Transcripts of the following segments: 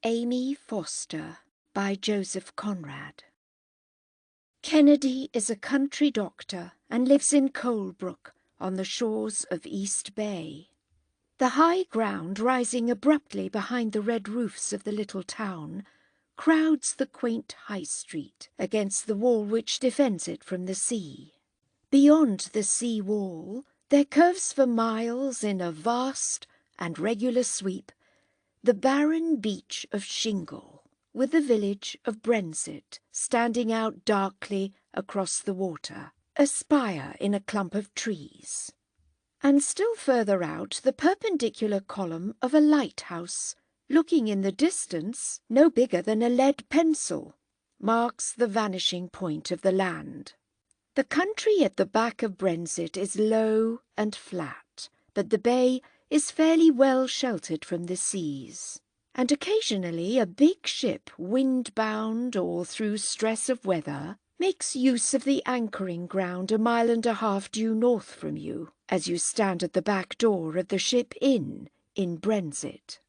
Amy Foster by Joseph Conrad. Kennedy is a country doctor and lives in Colebrook on the shores of East Bay. The high ground rising abruptly behind the red roofs of the little town crowds the quaint high street against the wall which defends it from the sea. Beyond the sea wall there curves for miles in a vast and regular sweep the barren beach of shingle, with the village of Brenzett standing out darkly across the water, a spire in a clump of trees. And still further out the perpendicular column of a lighthouse, looking in the distance no bigger than a lead pencil, marks the vanishing point of the land. The country at the back of Brenzett is low and flat, but the bay is fairly well sheltered from the seas, and occasionally a big ship, wind-bound or through stress of weather, makes use of the anchoring ground 1.5 miles due north from you, as you stand at the back door of the Ship Inn in Brenzett.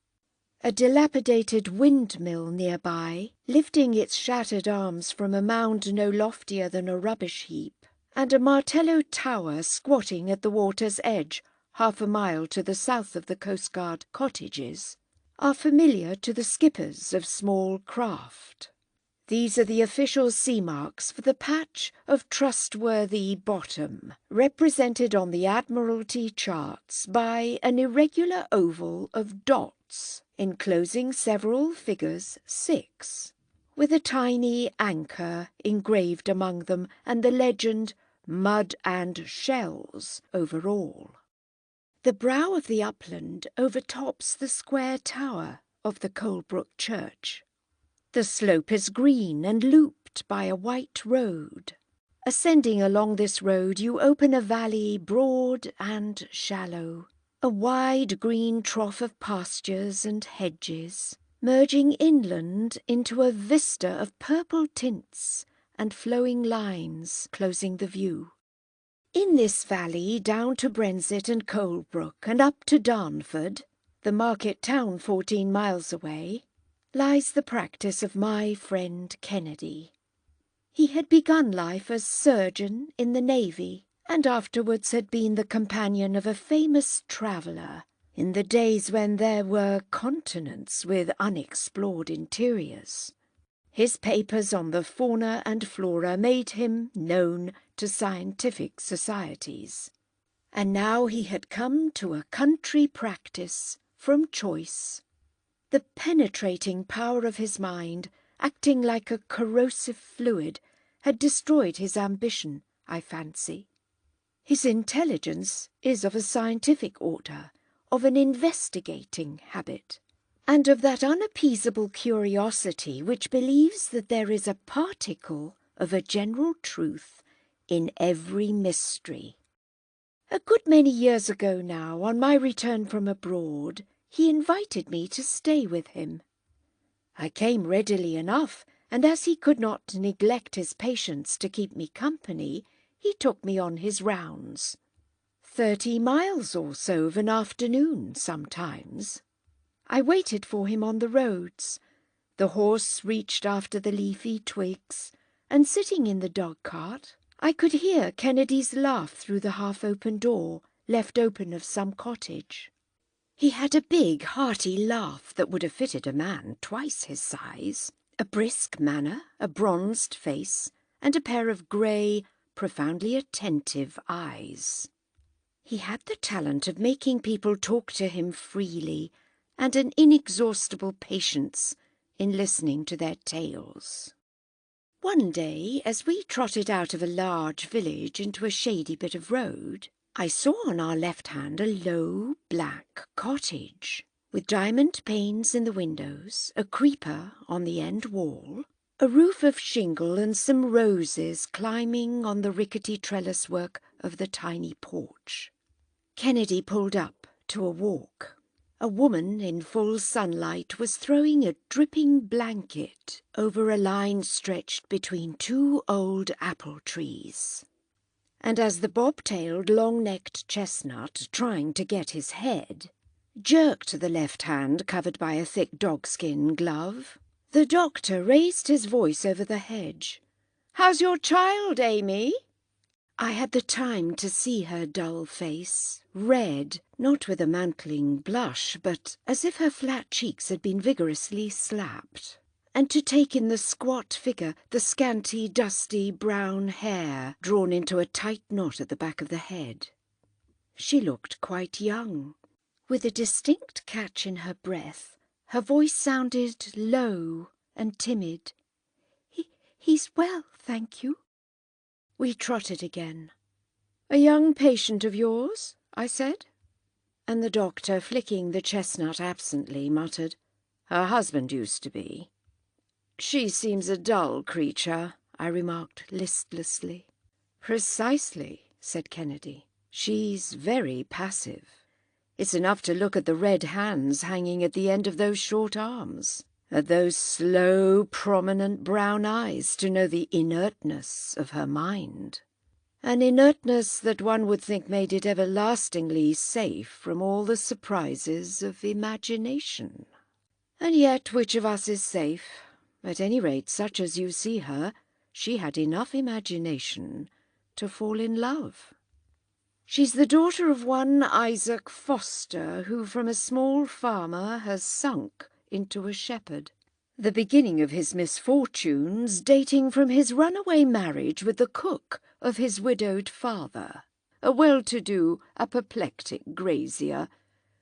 A dilapidated windmill nearby, lifting its shattered arms from a mound no loftier than a rubbish heap, and a Martello tower squatting at the water's edge 1/2 mile to the south of the coastguard cottages, are familiar to the skippers of small craft. These are the official sea marks for the patch of trustworthy bottom, represented on the Admiralty charts by an irregular oval of dots, enclosing several figures 6, with a tiny anchor engraved among them and the legend "Mud and Shells" over all. The brow of the upland overtops the square tower of the Colebrook church. The slope is green and looped by a white road. Ascending along this road you open a valley broad and shallow, a wide green trough of pastures and hedges, merging inland into a vista of purple tints and flowing lines closing the view. In this valley, down to Brenzett and Colebrook and up to Darnford, the market town 14 miles away, lies the practice of my friend Kennedy. He had begun life as surgeon in the Navy, and afterwards had been the companion of a famous traveller in the days when there were continents with unexplored interiors. His papers on the fauna and flora made him known to scientific societies, and now he had come to a country practice from choice. The penetrating power of his mind, acting like a corrosive fluid, had destroyed his ambition, I fancy. His intelligence is of a scientific order, of an investigating habit, and of that unappeasable curiosity which believes that there is a particle of a general truth in every mystery. A good many years ago now, on my return from abroad, he invited me to stay with him. I came readily enough, and as he could not neglect his patients to keep me company, he took me on his rounds. 30 miles or so of an afternoon sometimes. I waited for him on the roads. The horse reached after the leafy twigs, and sitting in the dog-cart, I could hear Kennedy's laugh through the half-open door, left open of some cottage. He had a big, hearty laugh that would have fitted a man twice his size, a brisk manner, a bronzed face, and a pair of grey, profoundly attentive eyes. He had the talent of making people talk to him freely, and an inexhaustible patience in listening to their tales. One day, as we trotted out of a large village into a shady bit of road, I saw on our left hand a low, black cottage, with diamond panes in the windows, a creeper on the end wall, a roof of shingle and some roses climbing on the rickety trellis work of the tiny porch. Kennedy pulled up to a walk. A woman in full sunlight was throwing a dripping blanket over a line stretched between 2 old apple trees. And as the bob-tailed, long-necked chestnut, trying to get his head, jerked the left hand covered by a thick dogskin glove. The doctor raised his voice over the hedge. "How's your child, Amy?" I had the time to see her dull face, red, not with a mantling blush, but as if her flat cheeks had been vigorously slapped, and to take in the squat figure, the scanty, dusty brown hair drawn into a tight knot at the back of the head. She looked quite young. With a distinct catch in her breath, her voice sounded low and timid. He's well, thank you." We trotted again. "A young patient of yours?" I said. And the doctor, flicking the chestnut absently, muttered, "Her husband used to be." "She seems a dull creature," I remarked listlessly. "Precisely," said Kennedy. "She's very passive. It's enough to look at the red hands hanging at the end of those short arms, at those slow, prominent brown eyes to know the inertness of her mind. An inertness that one would think made it everlastingly safe from all the surprises of imagination. And yet which of us is safe? At any rate, such as you see her, she had enough imagination to fall in love. She's the daughter of one Isaac Foster, who from a small farmer has sunk into a shepherd. The beginning of his misfortunes dating from his runaway marriage with the cook of his widowed father, a well-to-do, apoplectic grazier,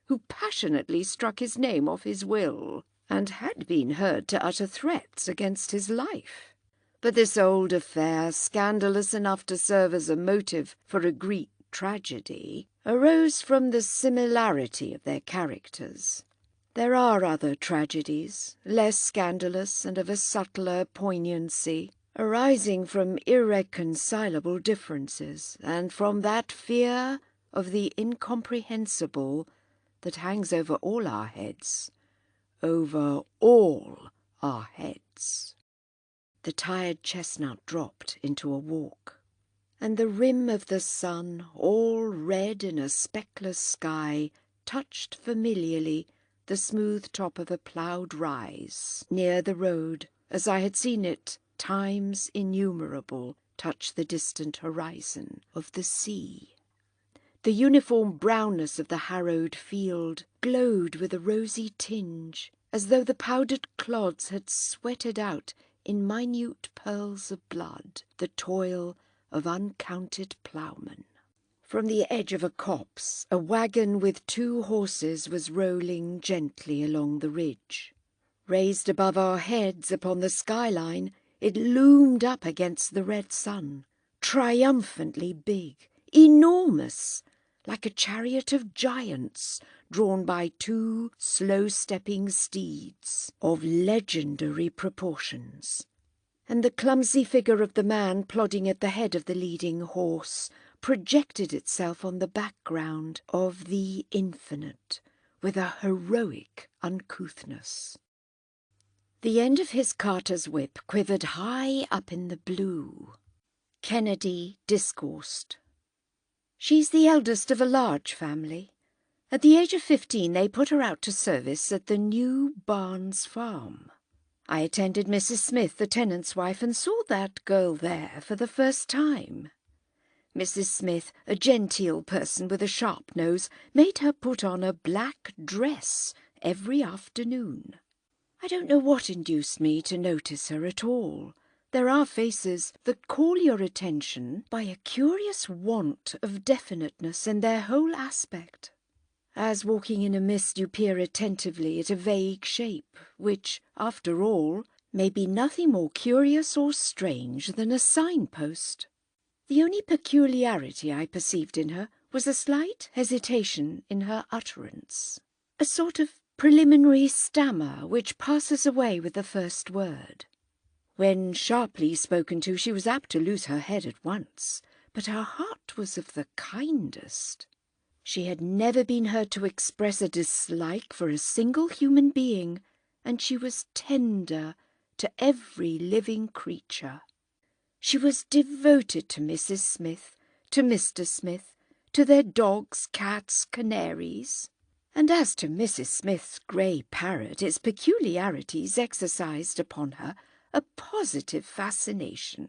who passionately struck his name off his will, and had been heard to utter threats against his life. But this old affair, scandalous enough to serve as a motive for a Greek tragedy, arose from the similarity of their characters. There are other tragedies, less scandalous and of a subtler poignancy, arising from irreconcilable differences, and from that fear of the incomprehensible that hangs over all our heads, over all our heads. The tired chestnut dropped into a walk, and the rim of the sun, all red in a speckless sky, touched familiarly the smooth top of a ploughed rise near the road, as I had seen it times innumerable touch the distant horizon of the sea. The uniform brownness of the harrowed field glowed with a rosy tinge, as though the powdered clods had sweated out in minute pearls of blood the toil of uncounted ploughmen. From the edge of a copse, a wagon with 2 horses was rolling gently along the ridge. Raised above our heads upon the skyline, it loomed up against the red sun, triumphantly big, enormous, like a chariot of giants drawn by 2 slow-stepping steeds of legendary proportions. And the clumsy figure of the man plodding at the head of the leading horse projected itself on the background of the infinite with a heroic uncouthness. The end of his carter's whip quivered high up in the blue. Kennedy discoursed. "She's the eldest of a large family. At the age of 15 they put her out to service at the New Barnes farm. I attended Mrs. Smith, the tenant's wife, and saw that girl there for the first time. Mrs. Smith, a genteel person with a sharp nose, made her put on a black dress every afternoon. I don't know what induced me to notice her at all. There are faces that call your attention by a curious want of definiteness in their whole aspect. As walking in a mist you peer attentively at a vague shape, which, after all, may be nothing more curious or strange than a signpost. The only peculiarity I perceived in her was a slight hesitation in her utterance, a sort of preliminary stammer which passes away with the first word. When sharply spoken to, she was apt to lose her head at once, but her heart was of the kindest. She had never been heard to express a dislike for a single human being, and she was tender to every living creature. She was devoted to Mrs. Smith, to Mr. Smith, to their dogs, cats, canaries, And as to Mrs. Smith's grey parrot, its peculiarities exercised upon her a positive fascination.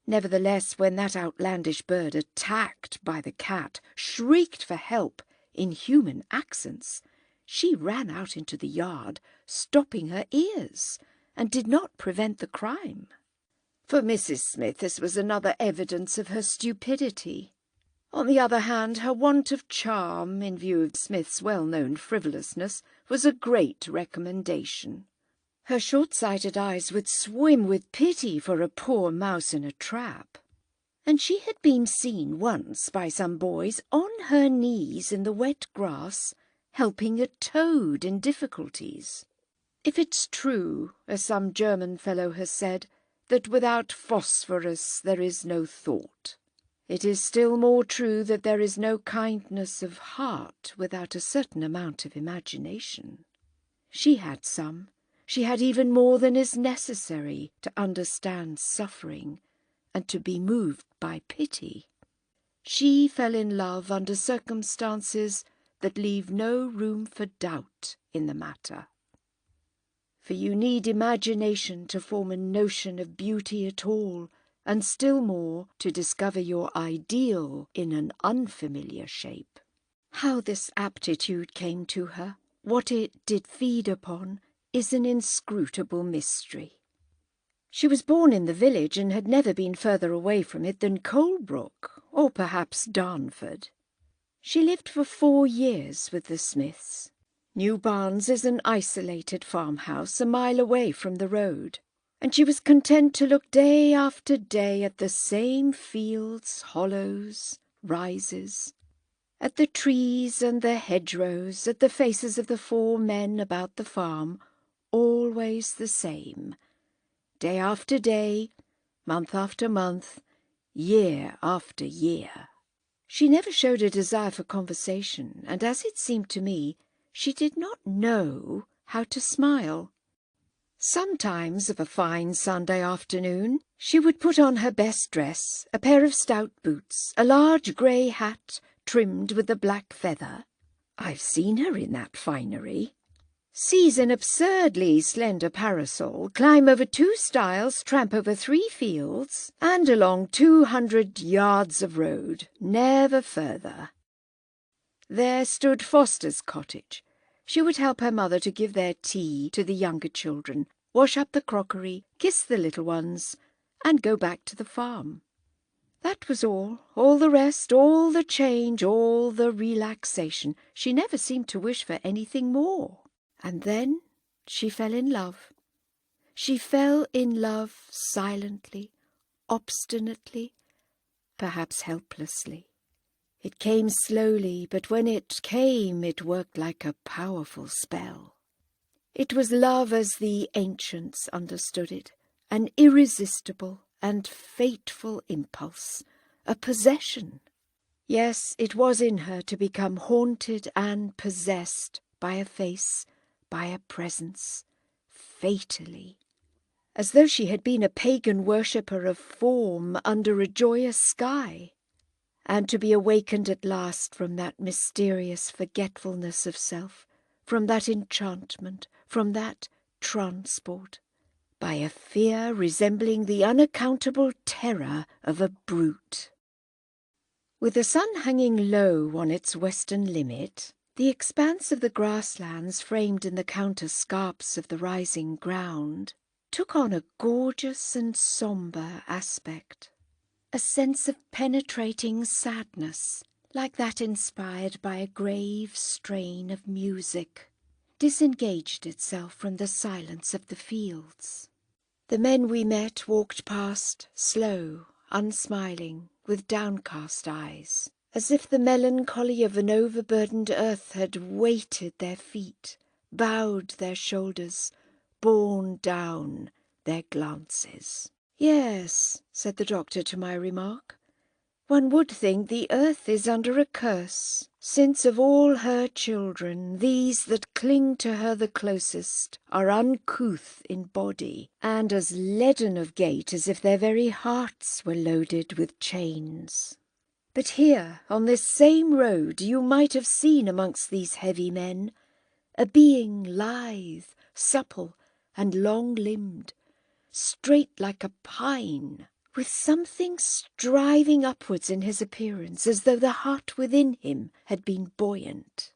Nevertheless, when that outlandish bird, attacked by the cat, shrieked for help in human accents, she ran out into the yard, stopping her ears, and did not prevent the crime. For Mrs. Smith this was another evidence of her stupidity. On the other hand, her want of charm, in view of Smith's well-known frivolousness, was a great recommendation. Her short-sighted eyes would swim with pity for a poor mouse in a trap. And she had been seen once by some boys on her knees in the wet grass, helping a toad in difficulties. If it's true, as some German fellow has said, that without phosphorus there is no thought, it is still more true that there is no kindness of heart without a certain amount of imagination. She had some. She had even more than is necessary to understand suffering and to be moved by pity. She fell in love under circumstances that leave no room for doubt in the matter. For you need imagination to form a notion of beauty at all, and still more to discover your ideal in an unfamiliar shape. How this aptitude came to her, what it did feed upon, is an inscrutable mystery. She was born in the village and had never been further away from it than Colebrook, or perhaps Darnford. She lived for 4 years with the Smiths. New Barnes is an isolated farmhouse a mile away from the road, and she was content to look day after day at the same fields, hollows, rises, at the trees and the hedgerows, at the faces of the 4 men about the farm, always the same, day after day, month after month, year after year. She never showed a desire for conversation, and as it seemed to me, she did not know how to smile. Sometimes, of a fine Sunday afternoon, she would put on her best dress, a pair of stout boots, a large grey hat trimmed with a black feather. I've seen her in that finery. Seize an absurdly slender parasol, climb over 2 stiles, tramp over 3 fields, and along 200 yards of road, never further. There stood Foster's cottage. She would help her mother to give their tea to the younger children, wash up the crockery, kiss the little ones, and go back to the farm. That was all the rest, all the change, all the relaxation. She never seemed to wish for anything more. And then she fell in love. She fell in love silently, obstinately, perhaps helplessly. It came slowly, but when it came, it worked like a powerful spell. It was love as the ancients understood it, an irresistible and fateful impulse, a possession. Yes, it was in her to become haunted and possessed by a face, by a presence, fatally, as though she had been a pagan worshipper of form under a joyous sky, and to be awakened at last from that mysterious forgetfulness of self, from that enchantment, from that transport, by a fear resembling the unaccountable terror of a brute. With the sun hanging low on its western limit, the expanse of the grasslands framed in the counter-scarps of the rising ground took on a gorgeous and sombre aspect. A sense of penetrating sadness, like that inspired by a grave strain of music, disengaged itself from the silence of the fields. The men we met walked past, slow, unsmiling, with downcast eyes, as if the melancholy of an overburdened earth had weighted their feet, bowed their shoulders, borne down their glances. "Yes," said the doctor to my remark, "one would think the earth is under a curse, since of all her children, these that cling to her the closest are uncouth in body, and as leaden of gait as if their very hearts were loaded with chains." But here, on this same road, you might have seen amongst these heavy men a being lithe, supple, and long-limbed, straight like a pine, with something striving upwards in his appearance, as though the heart within him had been buoyant.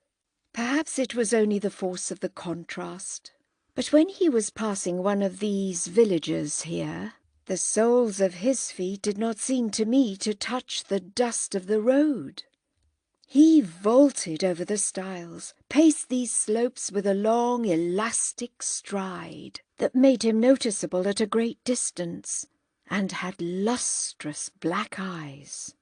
Perhaps it was only the force of the contrast, but when he was passing one of these villages here, the soles of his feet did not seem to me to touch the dust of the road. He vaulted over the stiles, paced these slopes with a long, elastic stride that made him noticeable at a great distance, and had lustrous black eyes.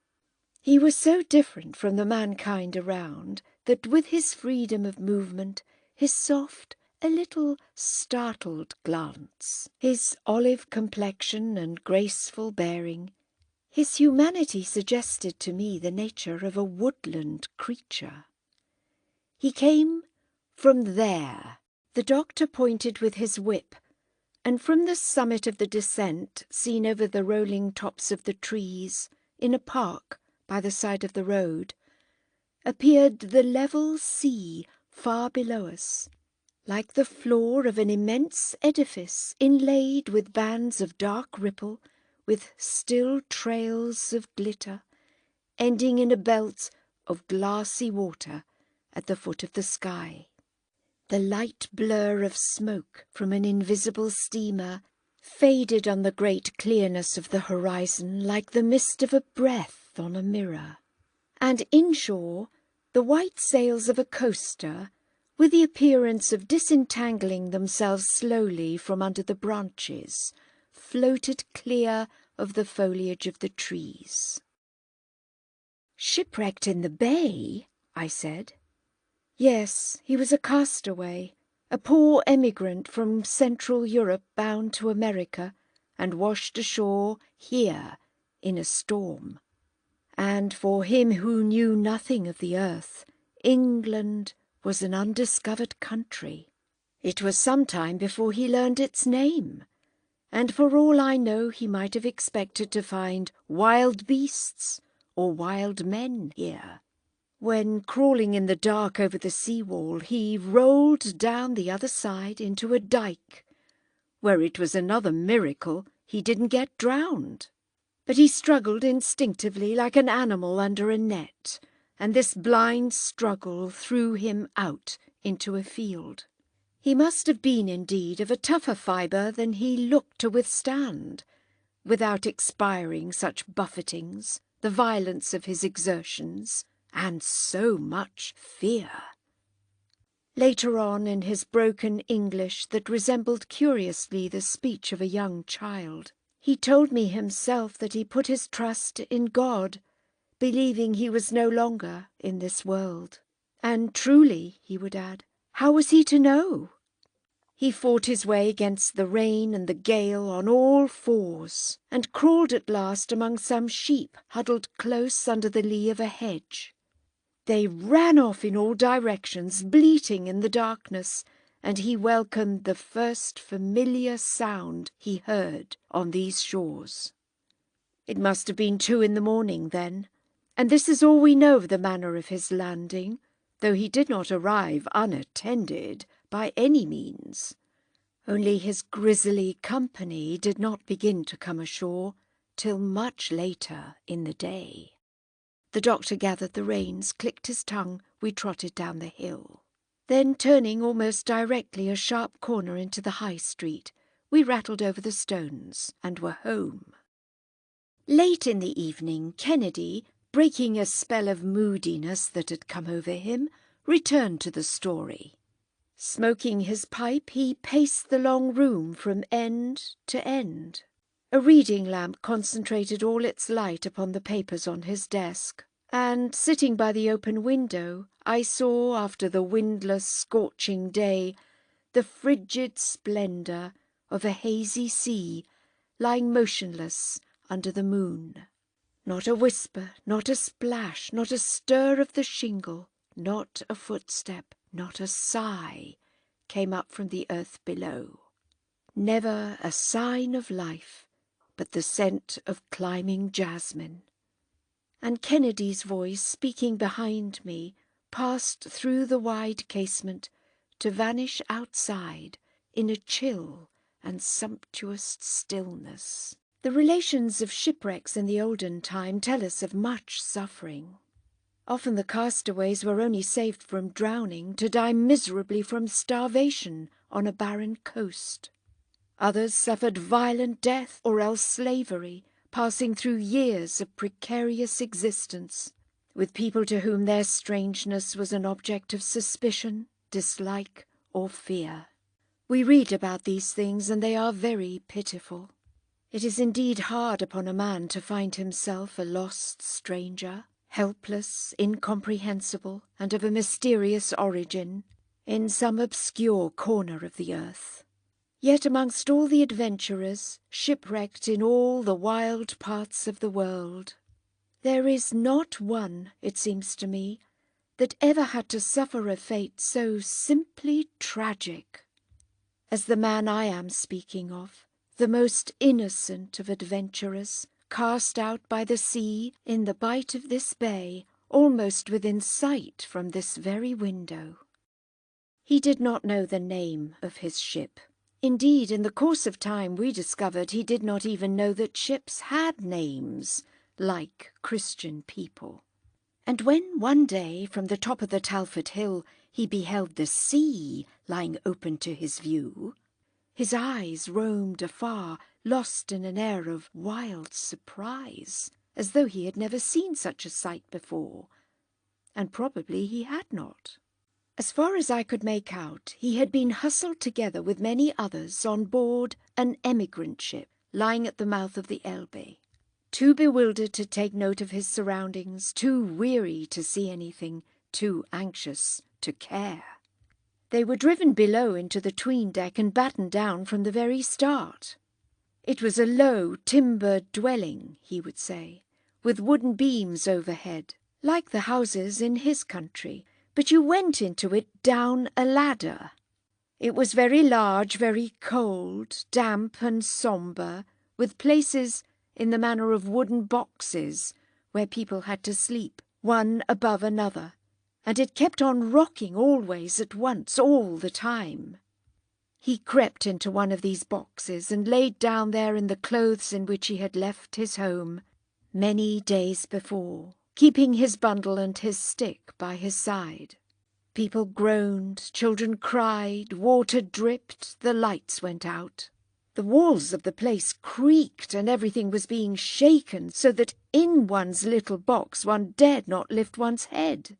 He was so different from the mankind around that with his freedom of movement, his soft, a little startled glance, his olive complexion and graceful bearing, his humanity suggested to me the nature of a woodland creature. He came from there. The doctor pointed with his whip, and from the summit of the descent, seen over the rolling tops of the trees, in a park by the side of the road, appeared the level sea far below us, like the floor of an immense edifice inlaid with bands of dark ripple, with still trails of glitter, ending in a belt of glassy water at the foot of the sky. The light blur of smoke from an invisible steamer faded on the great clearness of the horizon like the mist of a breath on a mirror, and inshore the white sails of a coaster, with the appearance of disentangling themselves slowly from under the branches, floated clear of the foliage of the trees. "Shipwrecked in the bay?" I said. Yes, he was a castaway, a poor emigrant from Central Europe bound to America, and washed ashore here in a storm. And for him who knew nothing of the earth, England was an undiscovered country. It was some time before he learned its name, and for all I know he might have expected to find wild beasts or wild men here. When, crawling in the dark over the sea-wall, he rolled down the other side into a dike, where it was another miracle he didn't get drowned. But he struggled instinctively like an animal under a net, and this blind struggle threw him out into a field. He must have been, indeed, of a tougher fibre than he looked to withstand, without expiring such buffetings, the violence of his exertions, and so much fear. Later on, in his broken English that resembled curiously the speech of a young child, he told me himself that he put his trust in God, believing he was no longer in this world. And truly, he would add, how was he to know? He fought his way against the rain and the gale on all fours, and crawled at last among some sheep huddled close under the lee of a hedge. They ran off in all directions, bleating in the darkness, and he welcomed the first familiar sound he heard on these shores. It must have been 2 in the morning then, and this is all we know of the manner of his landing, though he did not arrive unattended by any means. Only his grisly company did not begin to come ashore till much later in the day. The doctor gathered the reins, clicked his tongue, we trotted down the hill. Then, turning almost directly a sharp corner into the High Street, we rattled over the stones and were home. Late in the evening, Kennedy, breaking a spell of moodiness that had come over him, returned to the story. Smoking his pipe, he paced the long room from end to end. A reading lamp concentrated all its light upon the papers on his desk, and, sitting by the open window, I saw, after the windless, scorching day, the frigid splendour of a hazy sea lying motionless under the moon. Not a whisper, not a splash, not a stir of the shingle, not a footstep, not a sigh came up from the earth below. Never a sign of life but the scent of climbing jasmine. and Kennedy's voice, speaking behind me, passed through the wide casement to vanish outside in a chill and sumptuous stillness. The relations of shipwrecks in the olden time tell us of much suffering. Often the castaways were only saved from drowning to die miserably from starvation on a barren coast. Others suffered violent death or else slavery, passing through years of precarious existence, with people to whom their strangeness was an object of suspicion, dislike, or fear. We read about these things, and they are very pitiful. It is indeed hard upon a man to find himself a lost stranger, helpless, incomprehensible, and of a mysterious origin, in some obscure corner of the earth. Yet amongst all the adventurers, shipwrecked in all the wild parts of the world, there is not one, it seems to me, that ever had to suffer a fate so simply tragic as the man I am speaking of, the most innocent of adventurers, cast out by the sea in the bight of this bay, almost within sight from this very window. He did not know the name of his ship. Indeed, in the course of time we discovered he did not even know that ships had names, like Christian people. And when one day from the top of the Talford Hill he beheld the sea lying open to his view, his eyes roamed afar, lost in an air of wild surprise, as though he had never seen such a sight before, and probably he had not. As far as I could make out, he had been hustled together with many others on board an emigrant ship lying at the mouth of the Elbe. Too bewildered to take note of his surroundings, too weary to see anything, too anxious to care. They were driven below into the 'tween-deck and battened down from the very start. It was a low, timbered dwelling, he would say, with wooden beams overhead, like the houses in his country, but you went into it down a ladder. It was very large, very cold, damp and sombre, with places in the manner of wooden boxes where people had to sleep, one above another, and it kept on rocking always at once, all the time. He crept into one of these boxes and laid down there in the clothes in which he had left his home many days before, keeping his bundle and his stick by his side. People groaned, children cried, water dripped, the lights went out. The walls of the place creaked and everything was being shaken, so that in one's little box one dared not lift one's head.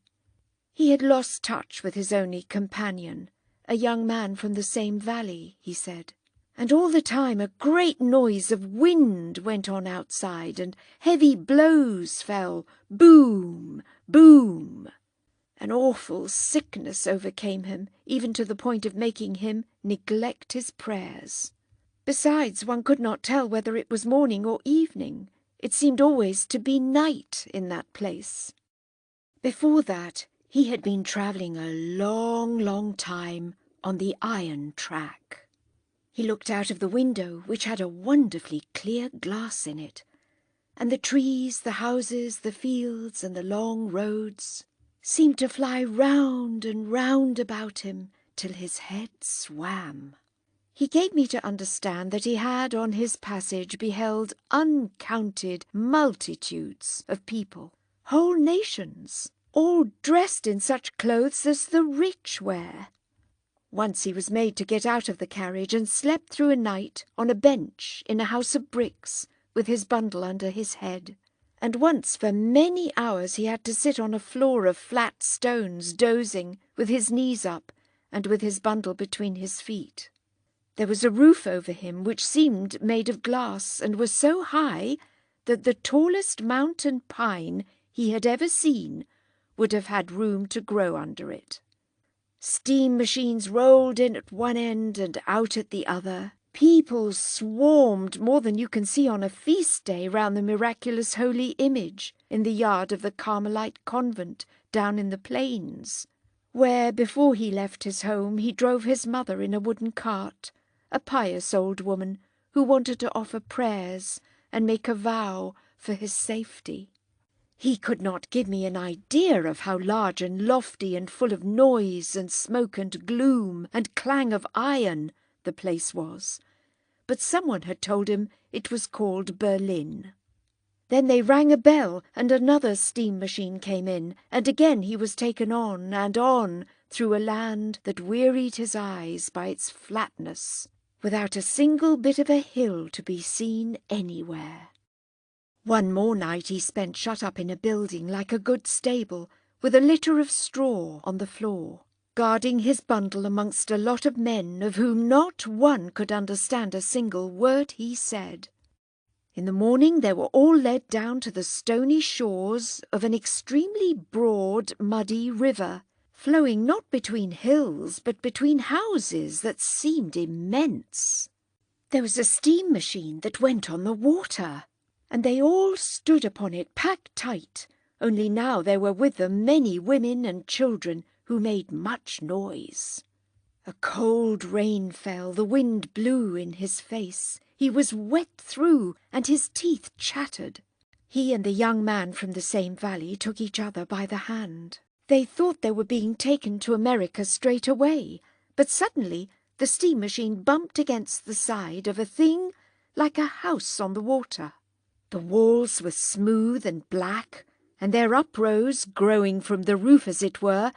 He had lost touch with his only companion, a young man from the same valley, he said. And all the time a great noise of wind went on outside, and heavy blows fell, boom, boom. An awful sickness overcame him, even to the point of making him neglect his prayers. Besides, one could not tell whether it was morning or evening. It seemed always to be night in that place. Before that, he had been travelling a long, long time on the iron track. He looked out of the window, which had a wonderfully clear glass in it, and the trees, the houses, the fields, and the long roads seemed to fly round and round about him till his head swam. He gave me to understand that he had on his passage beheld uncounted multitudes of people, whole nations, all dressed in such clothes as the rich wear. Once he was made to get out of the carriage and slept through a night on a bench in a house of bricks with his bundle under his head. And once for many hours he had to sit on a floor of flat stones, dozing, with his knees up and with his bundle between his feet. There was a roof over him which seemed made of glass and was so high that the tallest mountain pine he had ever seen would have had room to grow under it. Steam machines rolled in at one end and out at the other. People swarmed more than you can see on a feast day round the miraculous holy image in the yard of the Carmelite convent down in the plains, where, before he left his home, he drove his mother in a wooden cart, a pious old woman who wanted to offer prayers and make a vow for his safety. He could not give me an idea of how large and lofty and full of noise and smoke and gloom and clang of iron the place was, but someone had told him it was called Berlin. Then they rang a bell, and another steam machine came in, and again he was taken on and on through a land that wearied his eyes by its flatness, without a single bit of a hill to be seen anywhere. One more night he spent shut up in a building like a good stable, with a litter of straw on the floor, guarding his bundle amongst a lot of men of whom not one could understand a single word he said. In the morning they were all led down to the stony shores of an extremely broad, muddy river, flowing not between hills but between houses that seemed immense. There was a steam machine that went on the water, and they all stood upon it packed tight, only now there were with them many women and children who made much noise. A cold rain fell, the wind blew in his face. He was wet through, and his teeth chattered. He and the young man from the same valley took each other by the hand. They thought they were being taken to America straight away, but suddenly the steam machine bumped against the side of a thing like a house on the water. The walls were smooth and black, and there uprose, growing from the roof as it were,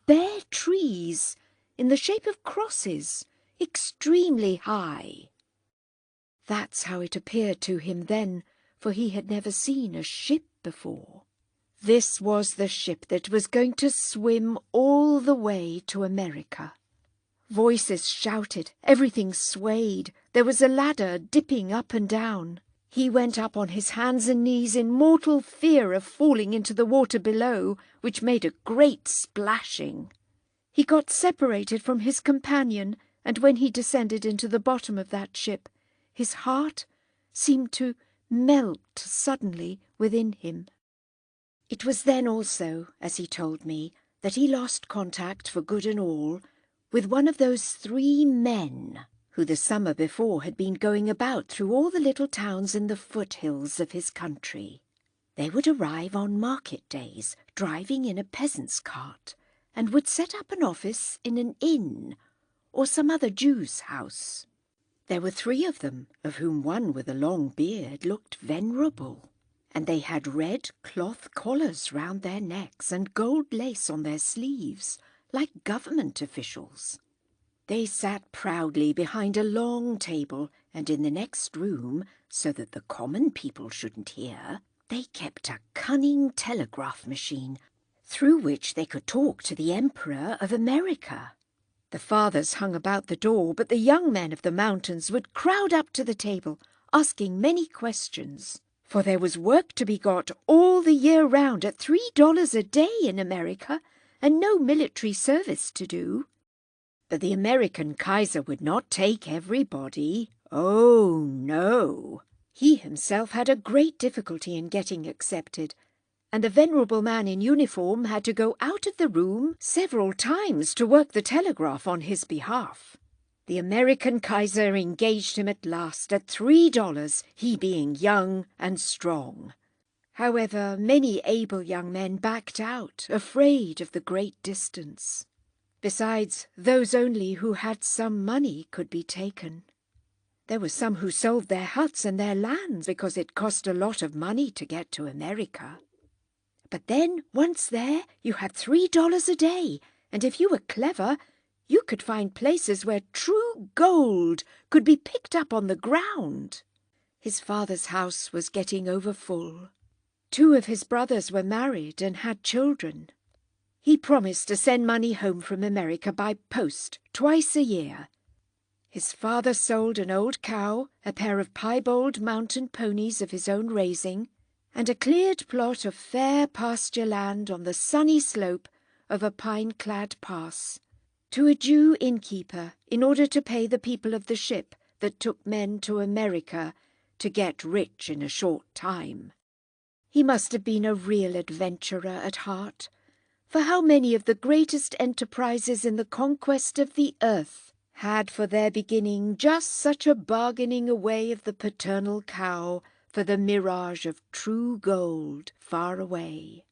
bare trees in the shape of crosses, extremely high. That's how it appeared to him then, for he had never seen a ship before. This was the ship that was going to swim all the way to America. Voices shouted, everything swayed, there was a ladder dipping up and down. He went up on his hands and knees in mortal fear of falling into the water below, which made a great splashing. He got separated from his companion, and when he descended into the bottom of that ship, his heart seemed to melt suddenly within him. It was then also, as he told me, that he lost contact for good and all with one of those 3 men who the summer before had been going about through all the little towns in the foothills of his country. They would arrive on market days, driving in a peasant's cart, and would set up an office in an inn or some other Jew's house. There were 3 of them, of whom one with a long beard looked venerable, and they had red cloth collars round their necks and gold lace on their sleeves, like government officials. They sat proudly behind a long table, and in the next room, so that the common people shouldn't hear, they kept a cunning telegraph machine, through which they could talk to the Emperor of America. The fathers hung about the door, but the young men of the mountains would crowd up to the table, asking many questions, for there was work to be got all the year round at $3 a day in America, and no military service to do. But the American Kaiser would not take everybody. Oh, no. He himself had a great difficulty in getting accepted, and the venerable man in uniform had to go out of the room several times to work the telegraph on his behalf. The American Kaiser engaged him at last at $3, he being young and strong. However, many able young men backed out, afraid of the great distance. Besides, those only who had some money could be taken. There were some who sold their huts and their lands because it cost a lot of money to get to America. But then, once there, you had $3 a day, and if you were clever, you could find places where true gold could be picked up on the ground. His father's house was getting over full. 2 of his brothers were married and had children. He promised to send money home from America by post twice a year. His father sold an old cow, a pair of piebald mountain ponies of his own raising, and a cleared plot of fair pasture land on the sunny slope of a pine-clad pass, to a Jew innkeeper in order to pay the people of the ship that took men to America to get rich in a short time. He must have been a real adventurer at heart, for how many of the greatest enterprises in the conquest of the earth had for their beginning just such a bargaining away of the paternal cow for the mirage of true gold far away.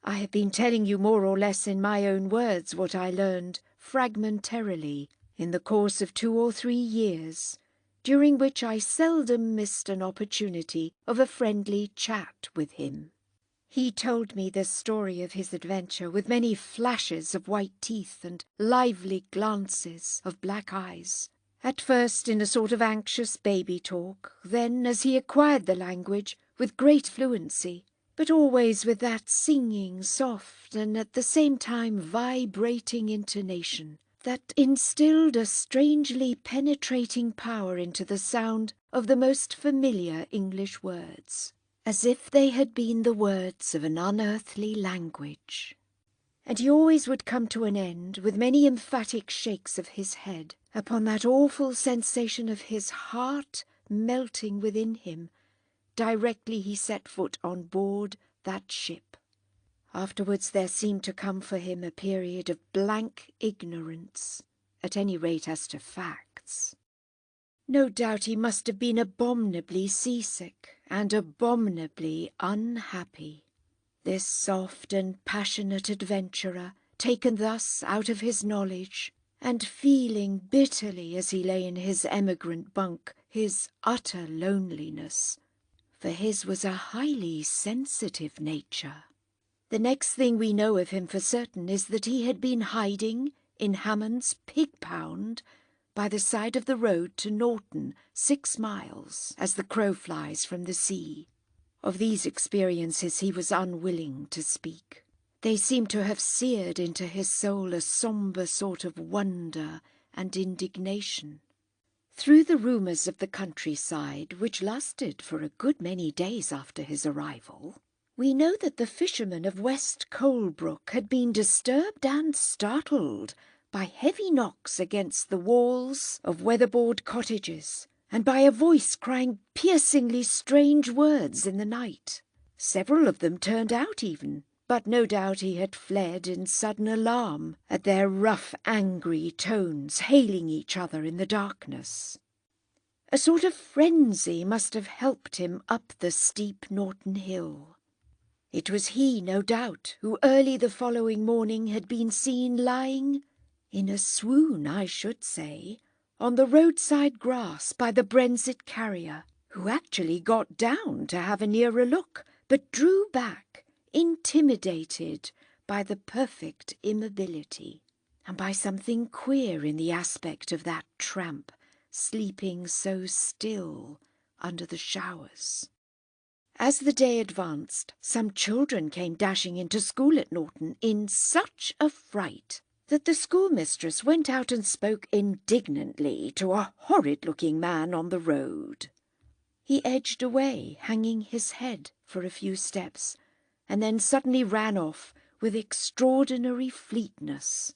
I have been telling you more or less in my own words what I learned fragmentarily in the course of 2 or 3 years, during which I seldom missed an opportunity of a friendly chat with him. He told me the story of his adventure with many flashes of white teeth and lively glances of black eyes, at first in a sort of anxious baby talk, then, as he acquired the language, with great fluency, but always with that singing, soft, and at the same time vibrating intonation that instilled a strangely penetrating power into the sound of the most familiar English words, as if they had been the words of an unearthly language. And he always would come to an end with many emphatic shakes of his head upon that awful sensation of his heart melting within him directly he set foot on board that ship. Afterwards there seemed to come for him a period of blank ignorance, at any rate as to facts. No doubt he must have been abominably seasick and abominably unhappy, this soft and passionate adventurer, taken thus out of his knowledge, and feeling bitterly as he lay in his emigrant bunk his utter loneliness, for his was a highly sensitive nature. The next thing we know of him for certain is that he had been hiding in Hammond's pig pound by the side of the road to Norton, 6 miles, as the crow flies from the sea. Of these experiences he was unwilling to speak. They seemed to have seared into his soul a sombre sort of wonder and indignation. Through the rumours of the countryside, which lasted for a good many days after his arrival, we know that the fishermen of West Colebrook had been disturbed and startled by heavy knocks against the walls of weatherboard cottages, and by a voice crying piercingly strange words in the night. Several of them turned out even, but no doubt he had fled in sudden alarm at their rough, angry tones hailing each other in the darkness. A sort of frenzy must have helped him up the steep Norton Hill. It was he, no doubt, who early the following morning had been seen lying, in a swoon I should say, on the roadside grass by the Brenzett carrier, who actually got down to have a nearer look, but drew back, intimidated by the perfect immobility, and by something queer in the aspect of that tramp sleeping so still under the showers. As the day advanced, some children came dashing into school at Norton in such a fright that the schoolmistress went out and spoke indignantly to a horrid-looking man on the road. He edged away, hanging his head for a few steps, and then suddenly ran off with extraordinary fleetness.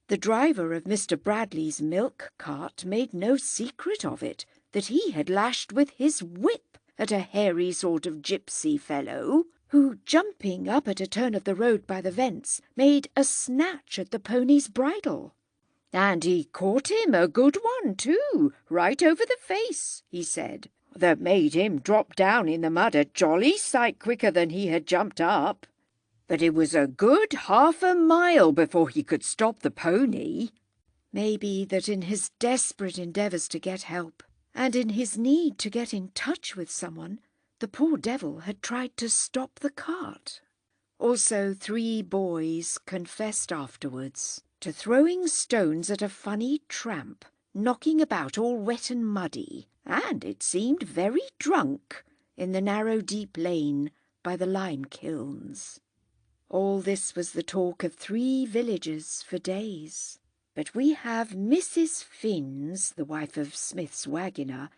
The driver of Mr. Bradley's milk cart made no secret of it, that he had lashed with his whip at a hairy sort of gypsy fellow, who, jumping up at a turn of the road by the vents, made a snatch at the pony's bridle. And he caught him a good one, too, right over the face, he said, that made him drop down in the mud a jolly sight quicker than he had jumped up. But it was a good half a mile before he could stop the pony. Maybe that in his desperate endeavours to get help, and in his need to get in touch with someone, the poor devil had tried to stop the cart. Also 3 boys confessed afterwards to throwing stones at a funny tramp, knocking about all wet and muddy, and it seemed very drunk, in the narrow deep lane by the lime kilns. All this was the talk of 3 villages for days. But we have Mrs. Finn's, the wife of Smith's waggoner,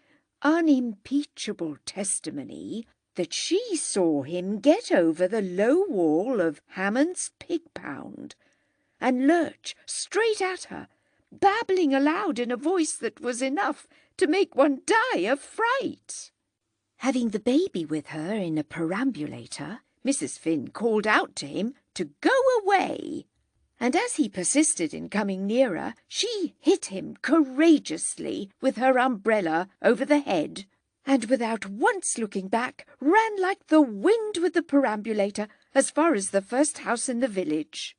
unimpeachable testimony that she saw him get over the low wall of Hammond's pig pound and lurch straight at her, babbling aloud in a voice that was enough to make one die of fright. Having the baby with her in a perambulator, Mrs. Finn called out to him to go away, and as he persisted in coming nearer, she hit him courageously with her umbrella over the head, and without once looking back, ran like the wind with the perambulator as far as the first house in the village.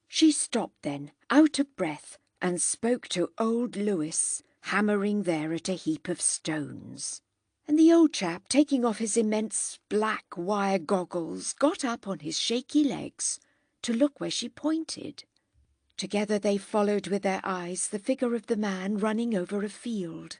She stopped then, out of breath, and spoke to old Lewis, hammering there at a heap of stones. And the old chap, taking off his immense black wire goggles, got up on his shaky legs to look where she pointed. Together they followed with their eyes the figure of the man running over a field.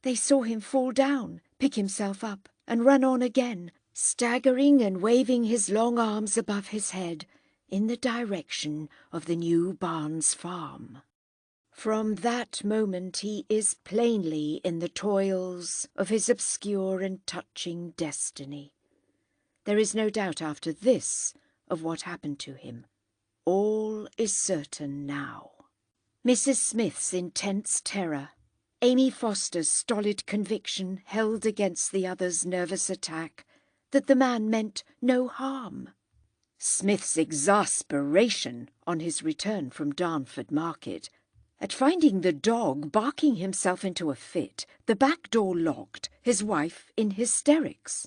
They saw him fall down, pick himself up, and run on again, staggering and waving his long arms above his head in the direction of the new Barnes farm. From that moment he is plainly in the toils of his obscure and touching destiny. There is no doubt after this of what happened to him. All is certain now. Mrs. Smith's intense terror, Amy Foster's stolid conviction held against the other's nervous attack that the man meant no harm. Smith's exasperation on his return from Darnford Market at finding the dog barking himself into a fit, the back door locked, his wife in hysterics.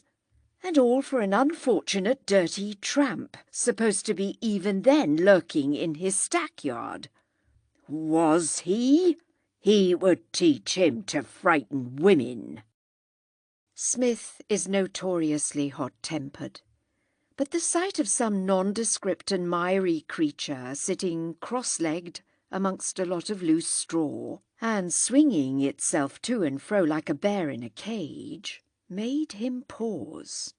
And all for an unfortunate dirty tramp, supposed to be even then lurking in his stackyard. Was he? He would teach him to frighten women. Smith is notoriously hot-tempered, but the sight of some nondescript and miry creature sitting cross-legged amongst a lot of loose straw and swinging itself to and fro like a bear in a cage made him pause.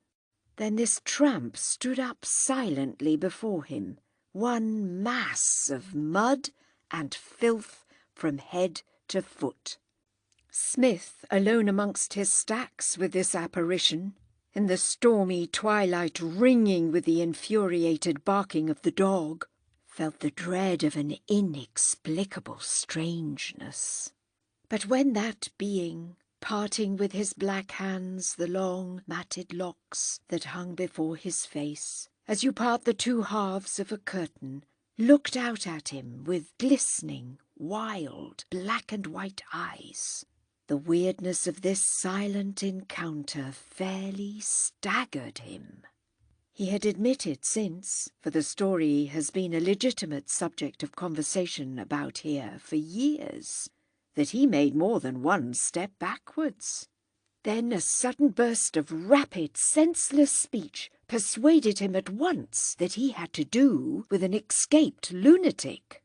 Then this tramp stood up silently before him, one mass of mud and filth from head to foot. Smith, alone amongst his stacks with this apparition, in the stormy twilight ringing with the infuriated barking of the dog, felt the dread of an inexplicable strangeness. But when that being, parting with his black hands the long matted locks that hung before his face, as you part the two halves of a curtain, looked out at him with glistening, wild, black and white eyes, the weirdness of this silent encounter fairly staggered him. He had admitted since, for the story has been a legitimate subject of conversation about here for years, that he made more than one step backwards. Then a sudden burst of rapid, senseless speech persuaded him at once that he had to do with an escaped lunatic.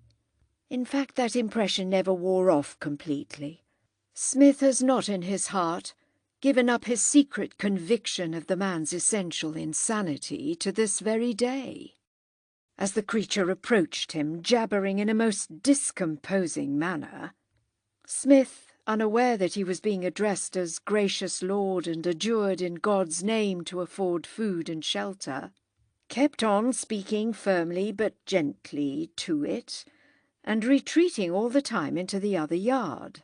In fact, that impression never wore off completely. Smith has not in his heart given up his secret conviction of the man's essential insanity to this very day. As the creature approached him, jabbering in a most discomposing manner, Smith, unaware that he was being addressed as gracious lord and adjured in God's name to afford food and shelter, kept on speaking firmly but gently to it, and retreating all the time into the other yard.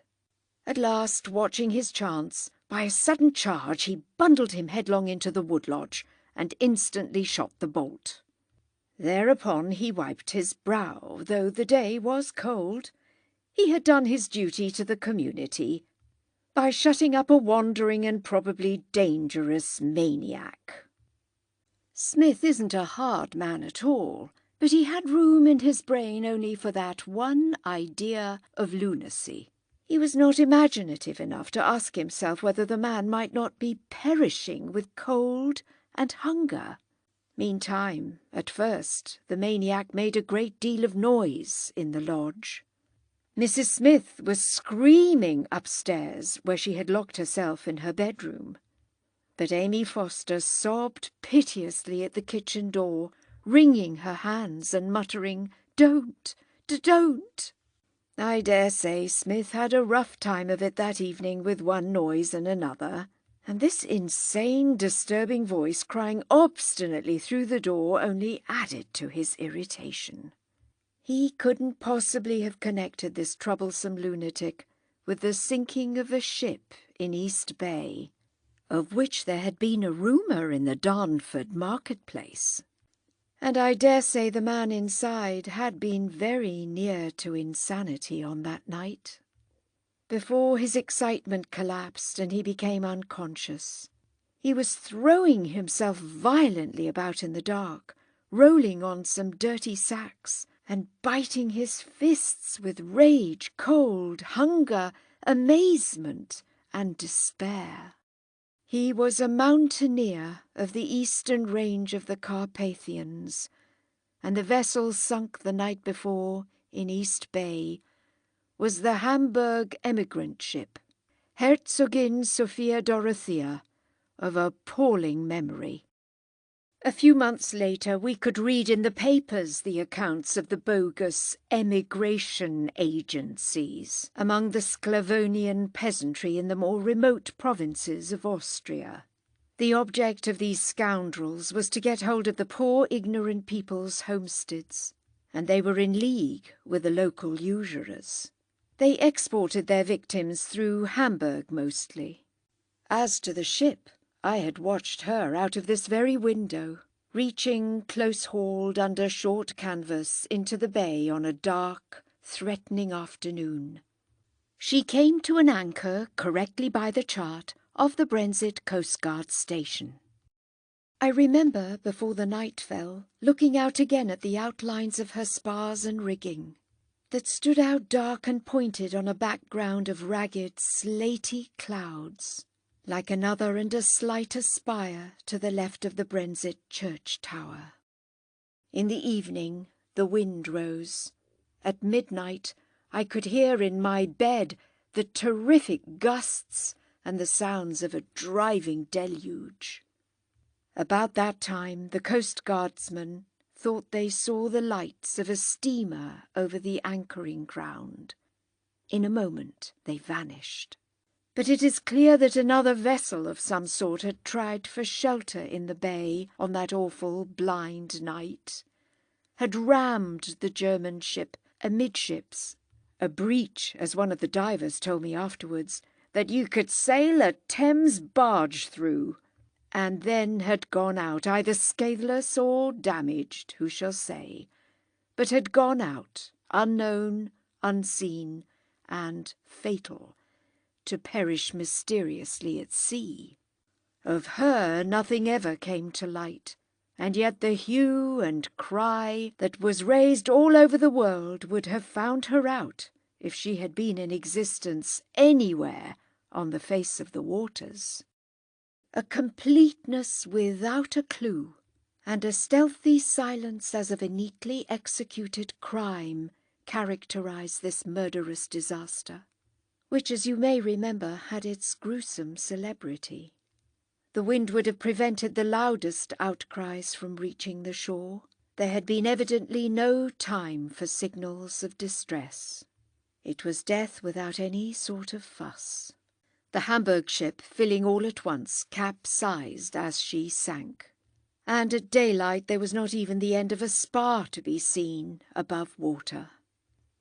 At last, watching his chance, by a sudden charge he bundled him headlong into the wood-lodge and instantly shot the bolt. Thereupon he wiped his brow, though the day was cold. He had done his duty to the community by shutting up a wandering and probably dangerous maniac. Smith isn't a hard man at all, but he had room in his brain only for that one idea of lunacy. He was not imaginative enough to ask himself whether the man might not be perishing with cold and hunger. Meantime, at first, the maniac made a great deal of noise in the lodge. Mrs. Smith was screaming upstairs, where she had locked herself in her bedroom. But Amy Foster sobbed piteously at the kitchen door, wringing her hands and muttering, "Don't, don't." I dare say Smith had a rough time of it that evening with one noise and another, and this insane, disturbing voice crying obstinately through the door only added to his irritation. He couldn't possibly have connected this troublesome lunatic with the sinking of a ship in East Bay, of which there had been a rumour in the Darnford marketplace. And I dare say the man inside had been very near to insanity on that night. before his excitement collapsed and he became unconscious. He was throwing himself violently about in the dark, rolling on some dirty sacks, and biting his fists with rage, cold, hunger, amazement, and despair. He was a mountaineer of the eastern range of the Carpathians, and the vessel sunk the night before in East Bay was the Hamburg emigrant ship, Herzogin Sophia Dorothea, of appalling memory. A few months later we could read in the papers the accounts of the bogus emigration agencies among the Sclavonian peasantry in the more remote provinces of Austria. The object of these scoundrels was to get hold of the poor ignorant people's homesteads, and they were in league with the local usurers. They exported their victims through Hamburg mostly. As to the ship, I had watched her out of this very window, reaching close-hauled under short canvas into the bay on a dark, threatening afternoon. She came to an anchor correctly by the chart of the Brenzett Coast Guard station. I remember, before the night fell, looking out again at the outlines of her spars and rigging, that stood out dark and pointed on a background of ragged, slaty clouds, like another and a slighter spire to the left of the Brenzett church tower. In the evening the wind rose. At midnight I could hear in my bed the terrific gusts and the sounds of a driving deluge. About that time the Coast Guardsmen thought they saw the lights of a steamer over the anchoring ground. In a moment they vanished. But it is clear that another vessel of some sort had tried for shelter in the bay on that awful blind night, had rammed the German ship amidships, a breach, as one of the divers told me afterwards, that you could sail a Thames barge through, and then had gone out, either scatheless or damaged, who shall say, but had gone out, unknown, unseen, and fatal, to perish mysteriously at sea. Of her nothing ever came to light, and yet the hue and cry that was raised all over the world would have found her out if she had been in existence anywhere on the face of the waters. A completeness without a clue, and a stealthy silence as of a neatly executed crime characterized this murderous disaster, which, as you may remember, had its gruesome celebrity. The wind would have prevented the loudest outcries from reaching the shore. There had been evidently no time for signals of distress. It was death without any sort of fuss. The Hamburg ship, filling all at once, capsized as she sank, and at daylight there was not even the end of a spar to be seen above water.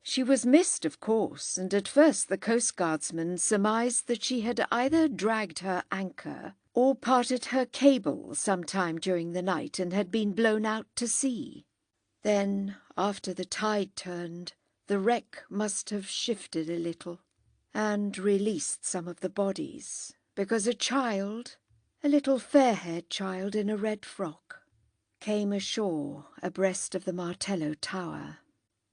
She was missed, of course, and at first the coastguardsmen surmised that she had either dragged her anchor or parted her cable some time during the night and had been blown out to sea. Then, after the tide turned, the wreck must have shifted a little and released some of the bodies, because a child, a little fair-haired child in a red frock, came ashore abreast of the Martello Tower.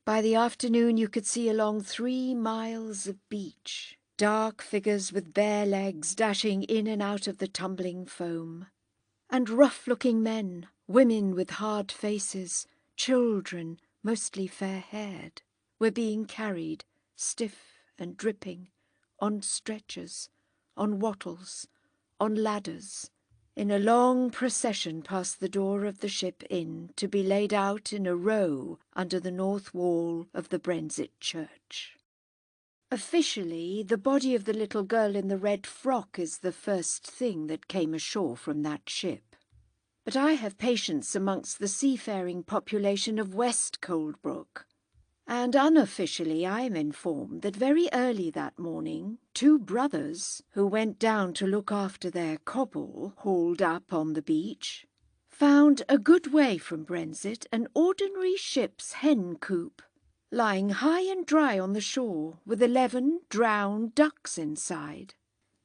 By the afternoon you could see along 3 miles of beach, dark figures with bare legs dashing in and out of the tumbling foam, and rough-looking men, women with hard faces, children, mostly fair-haired, were being carried, stiff and dripping, on stretchers, on wattles, on ladders, in a long procession past the door of the ship inn to be laid out in a row under the north wall of the Brenzett church. Officially, the body of the little girl in the red frock is the first thing that came ashore from that ship. But I have patients amongst the seafaring population of West Coldbrook, and unofficially I am informed that very early that morning 2 brothers, who went down to look after their cobble hauled up on the beach, found a good way from Brenzett an ordinary ship's hen coop, lying high and dry on the shore with 11 drowned ducks inside.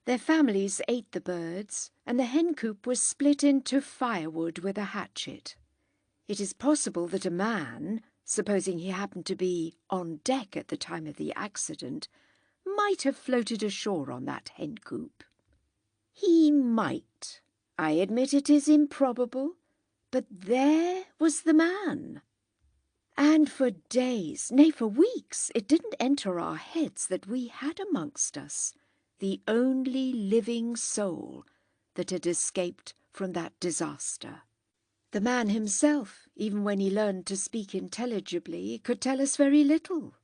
Their families ate the birds, and the hen coop was split into firewood with a hatchet. It is possible that a man, supposing he happened to be on deck at the time of the accident, might have floated ashore on that hen coop. He might. I admit it is improbable, but there was the man. And for days, nay, for weeks, it didn't enter our heads that we had amongst us the only living soul that had escaped from that disaster. The man himself, even when he learned to speak intelligibly, could tell us very little.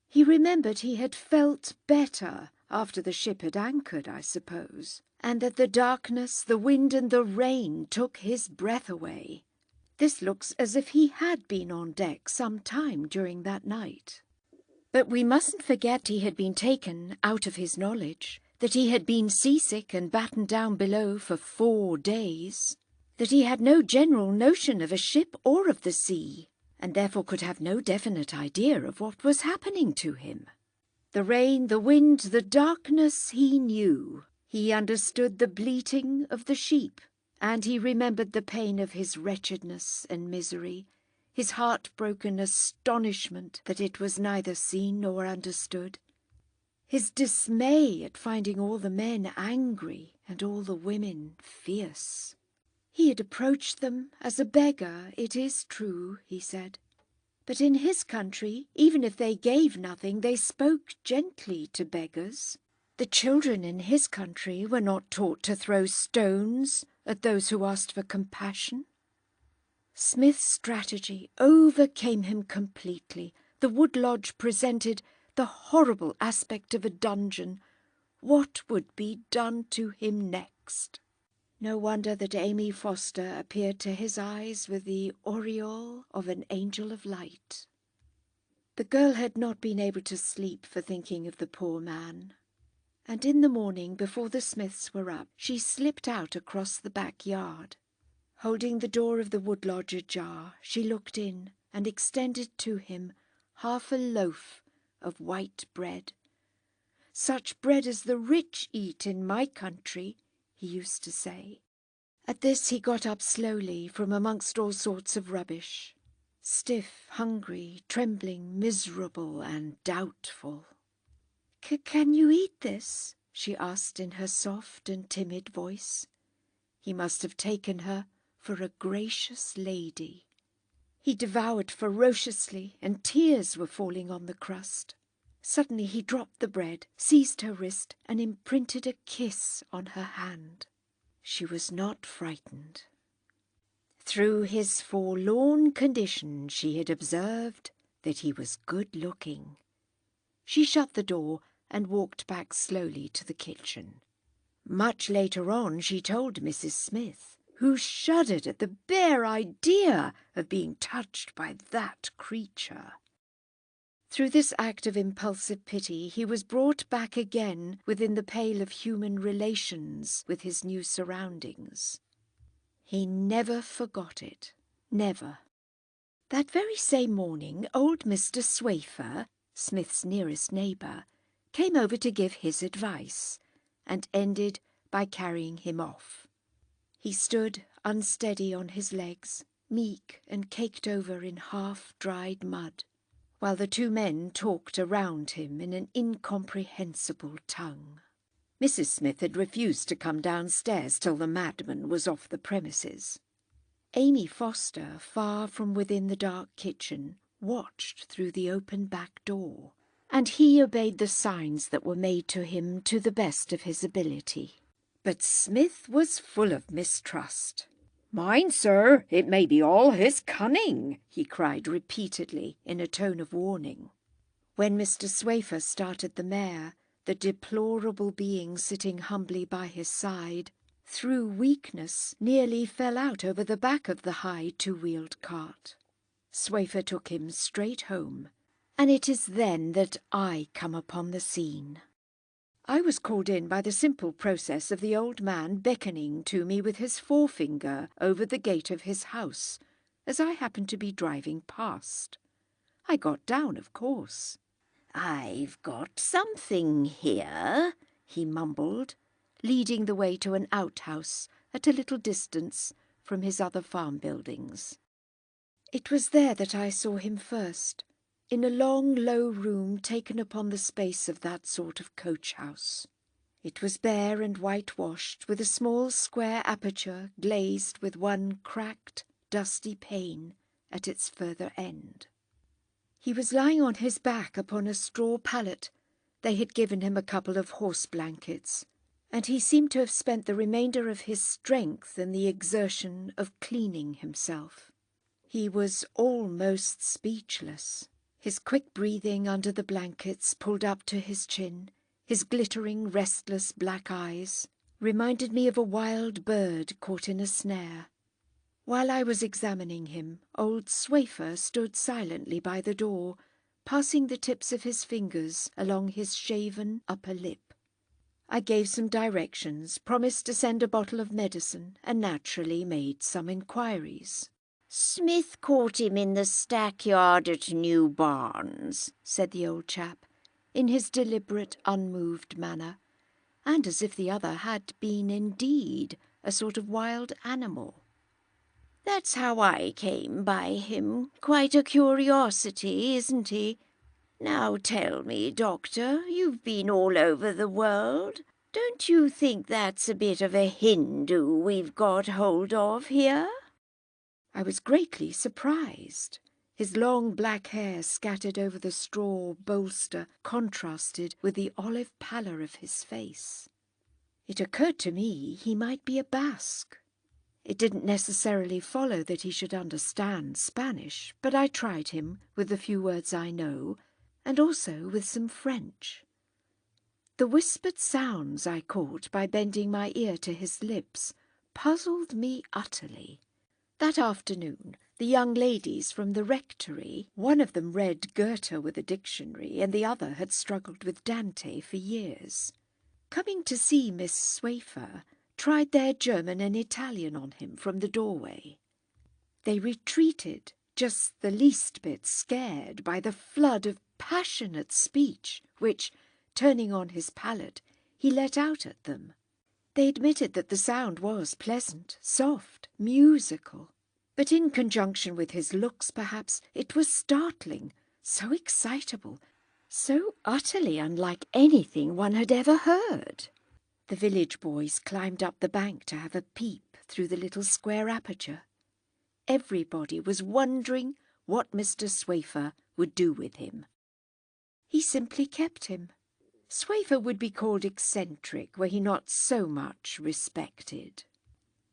He remembered he had felt better after the ship had anchored, I suppose, and that the darkness, the wind and the rain took his breath away. This looks as if he had been on deck some time during that night. But we mustn't forget he had been taken out of his knowledge, that he had been seasick and battened down below for 4 days, that he had no general notion of a ship or of the sea, and therefore could have no definite idea of what was happening to him. The rain, the wind, the darkness he knew. He understood the bleating of the sheep, and he remembered the pain of his wretchedness and misery, his heartbroken astonishment that it was neither seen nor understood, his dismay at finding all the men angry and all the women fierce. He had approached them as a beggar, it is true, he said. But in his country, even if they gave nothing, they spoke gently to beggars. The children in his country were not taught to throw stones at those who asked for compassion. Smith's strategy overcame him completely. The wood lodge presented the horrible aspect of a dungeon. What would be done to him next? No wonder that Amy Foster appeared to his eyes with the aureole of an angel of light. The girl had not been able to sleep for thinking of the poor man, and in the morning, before the Smiths were up, she slipped out across the backyard. Holding the door of the wood lodge ajar, she looked in and extended to him half a loaf of white bread. "Such bread as the rich eat in my country," he used to say. At this he got up slowly from amongst all sorts of rubbish, stiff, hungry, trembling, miserable and doubtful. "Can you eat this?" she asked in her soft and timid voice. He must have taken her for a gracious lady. He devoured ferociously, and tears were falling on the crust. Suddenly he dropped the bread, seized her wrist, and imprinted a kiss on her hand. She was not frightened. Through his forlorn condition she had observed that he was good-looking. She shut the door and walked back slowly to the kitchen. Much later on she told Mrs. Smith, who shuddered at the bare idea of being touched by that creature. Through this act of impulsive pity he was brought back again within the pale of human relations with his new surroundings. He never forgot it, never. That very same morning old Mr. Swafer, Smith's nearest neighbour, came over to give his advice, and ended by carrying him off. He stood unsteady on his legs, meek and caked over in half-dried mud, while the 2 men talked around him in an incomprehensible tongue. Mrs. Smith had refused to come downstairs till the madman was off the premises. Amy Foster, far from within the dark kitchen, watched through the open back door, and he obeyed the signs that were made to him to the best of his ability. But Smith was full of mistrust. "Mind, sir, it may be all his cunning," he cried repeatedly in a tone of warning. When Mr. Swafer started the mare, the deplorable being sitting humbly by his side, through weakness, nearly fell out over the back of the high 2-wheeled cart. Swafer took him straight home, and it is then that I come upon the scene. I was called in by the simple process of the old man beckoning to me with his forefinger over the gate of his house, as I happened to be driving past. I got down, of course. "I've got something here," he mumbled, leading the way to an outhouse at a little distance from his other farm buildings. It was there that I saw him first, in a long, low room taken upon the space of that sort of coach-house. It was bare and whitewashed, with a small square aperture glazed with one cracked, dusty pane at its further end. He was lying on his back upon a straw pallet. They had given him a couple of horse blankets, and he seemed to have spent the remainder of his strength in the exertion of cleaning himself. He was almost speechless. His quick breathing under the blankets pulled up to his chin, his glittering, restless black eyes, reminded me of a wild bird caught in a snare. While I was examining him, old Swafer stood silently by the door, passing the tips of his fingers along his shaven upper lip. I gave some directions, promised to send a bottle of medicine, and naturally made some inquiries. "Smith caught him in the stackyard at New Barnes," said the old chap, in his deliberate, unmoved manner, and as if the other had been indeed a sort of wild animal. "That's how I came by him. Quite a curiosity, isn't he? Now tell me, Doctor, you've been all over the world. Don't you think that's a bit of a Hindu we've got hold of here?" I was greatly surprised. His long black hair scattered over the straw bolster contrasted with the olive pallor of his face. It occurred to me he might be a Basque. It didn't necessarily follow that he should understand Spanish, but I tried him with the few words I know, and also with some French. The whispered sounds I caught by bending my ear to his lips puzzled me utterly. That afternoon, the young ladies from the rectory, one of them read Goethe with a dictionary, and the other had struggled with Dante for years, coming to see Miss Swafer, tried their German and Italian on him from the doorway. They retreated, just the least bit scared by the flood of passionate speech which, turning on his palate, he let out at them. They admitted that the sound was pleasant, soft, musical, but in conjunction with his looks, perhaps, it was startling, so excitable, so utterly unlike anything one had ever heard. The village boys climbed up the bank to have a peep through the little square aperture. Everybody was wondering what Mr. Swafer would do with him. He simply kept him. Swafer would be called eccentric were he not so much respected.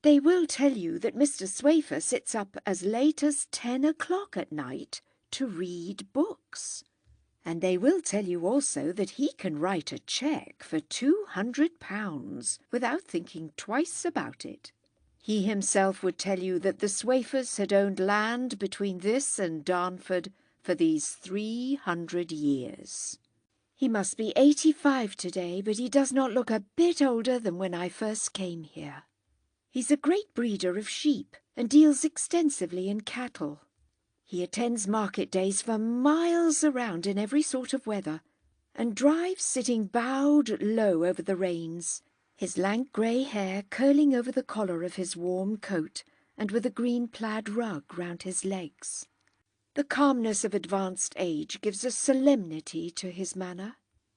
They will tell you that Mr. Swafer sits up as late as 10 o'clock at night to read books. And they will tell you also that he can write a cheque for £200 without thinking twice about it. He himself would tell you that the Swafers had owned land between this and Darnford for these 300 years. He must be 85 today, but he does not look a bit older than when I first came here. He's a great breeder of sheep and deals extensively in cattle. He attends market days for miles around in every sort of weather, and drives sitting bowed low over the reins, his lank grey hair curling over the collar of his warm coat and with a green plaid rug round his legs. The calmness of advanced age gives a solemnity to his manner.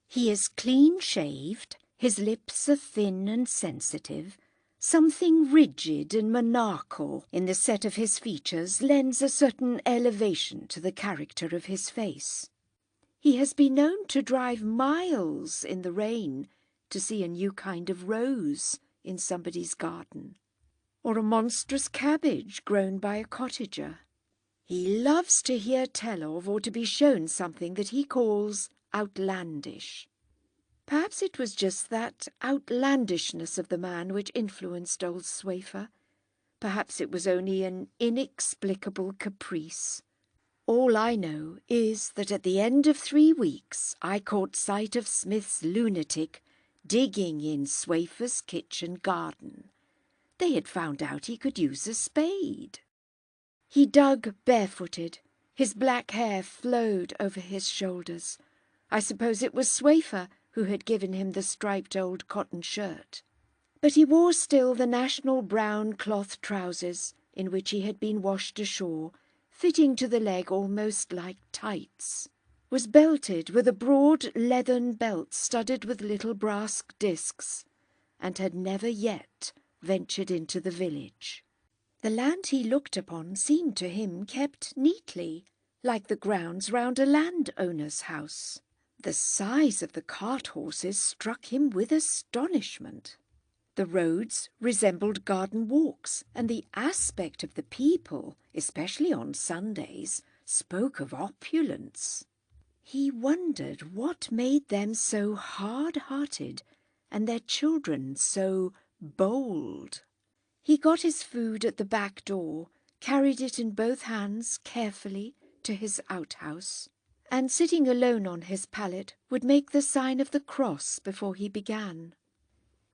He is clean-shaved, his lips are thin and sensitive. Something rigid and monarchal in the set of his features lends a certain elevation to the character of his face. He has been known to drive miles in the rain to see a new kind of rose in somebody's garden, or a monstrous cabbage grown by a cottager. He loves to hear tell of or to be shown something that he calls outlandish. Perhaps it was just that outlandishness of the man which influenced old Swafer. Perhaps it was only an inexplicable caprice. All I know is that at the end of 3 weeks I caught sight of Smith's lunatic digging in Swafer's kitchen garden. They had found out he could use a spade. He dug barefooted, His black hair flowed over his shoulders. I suppose it was Swafer who had given him the striped old cotton shirt. But he wore still the national brown cloth trousers in which he had been washed ashore, fitting to the leg almost like tights, was belted with a broad leathern belt studded with little brass discs, and had never yet ventured into the village. The land he looked upon seemed to him kept neatly, like the grounds round a landowner's house. The size of the cart horses struck him with astonishment. The roads resembled garden walks, and the aspect of the people, especially on Sundays, spoke of opulence. He wondered what made them so hard-hearted and their children so bold. He got his food at the back door, carried it in both hands carefully to his outhouse, and sitting alone on his pallet would make the sign of the cross before he began.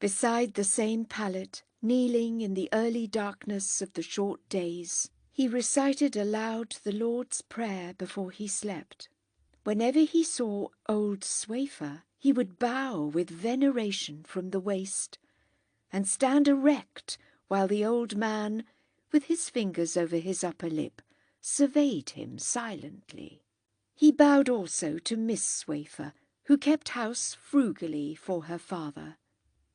Beside the same pallet, kneeling in the early darkness of the short days, he recited aloud the Lord's Prayer before he slept. Whenever he saw old Swafer, he would bow with veneration from the waist, and stand erect while the old man, with his fingers over his upper lip, surveyed him silently. He bowed also to Miss Swafer, who kept house frugally for her father,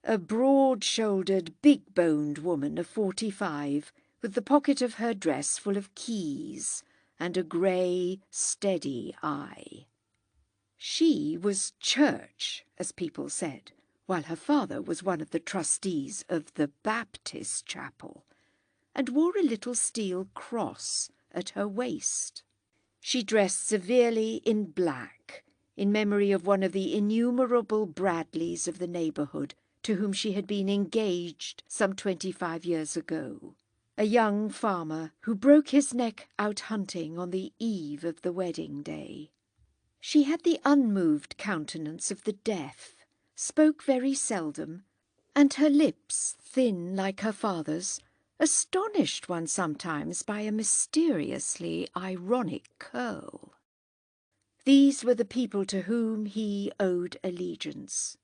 a broad-shouldered, big-boned woman of 45, with the pocket of her dress full of keys and a grey, steady eye. She was church, as people said, while her father was one of the trustees of the Baptist chapel, and wore a little steel cross at her waist. She dressed severely in black, in memory of one of the innumerable Bradleys of the neighbourhood to whom she had been engaged some 25 years ago, a young farmer who broke his neck out hunting on the eve of the wedding day. She had the unmoved countenance of the deaf, spoke very seldom, and her lips, thin like her father's, astonished one sometimes by a mysteriously ironic curl. These were the people to whom he owed allegiance,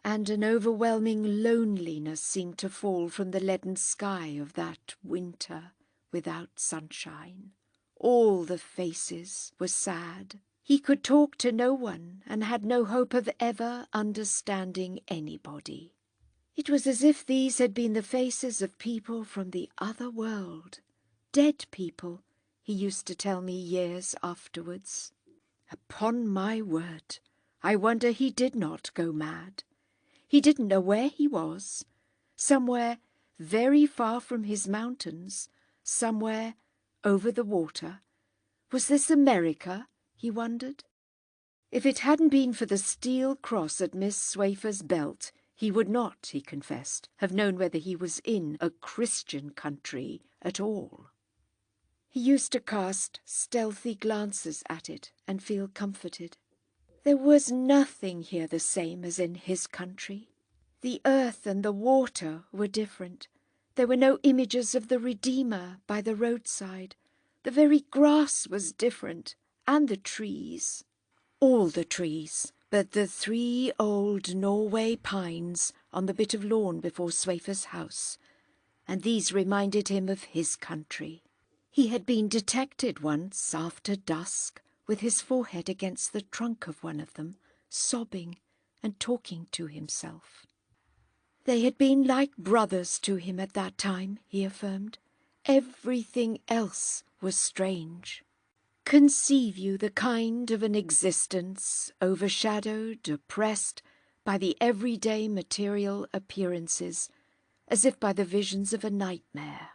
and an overwhelming loneliness seemed to fall from the leaden sky of that winter without sunshine. All the faces were sad. He could talk to no one and had no hope of ever understanding anybody. It was as if these had been the faces of people from the other world, dead people, he used to tell me years afterwards. Upon my word, I wonder he did not go mad. He didn't know where he was, somewhere very far from his mountains, somewhere over the water. Was this America, he wondered? If it hadn't been for the steel cross at Miss Swafer's belt, he would not, he confessed, have known whether he was in a Christian country at all. He used to cast stealthy glances at it and feel comforted. There was nothing here the same as in his country. The earth and the water were different. There were no images of the Redeemer by the roadside. The very grass was different, and the trees. All the trees, but the 3 old Norway pines on the bit of lawn before Swafer's house, and these reminded him of his country. He had been detected once after dusk, with his forehead against the trunk of one of them, sobbing and talking to himself. They had been like brothers to him at that time, he affirmed. Everything else was strange. Conceive you the kind of an existence overshadowed, oppressed by the everyday material appearances, as if by the visions of a nightmare.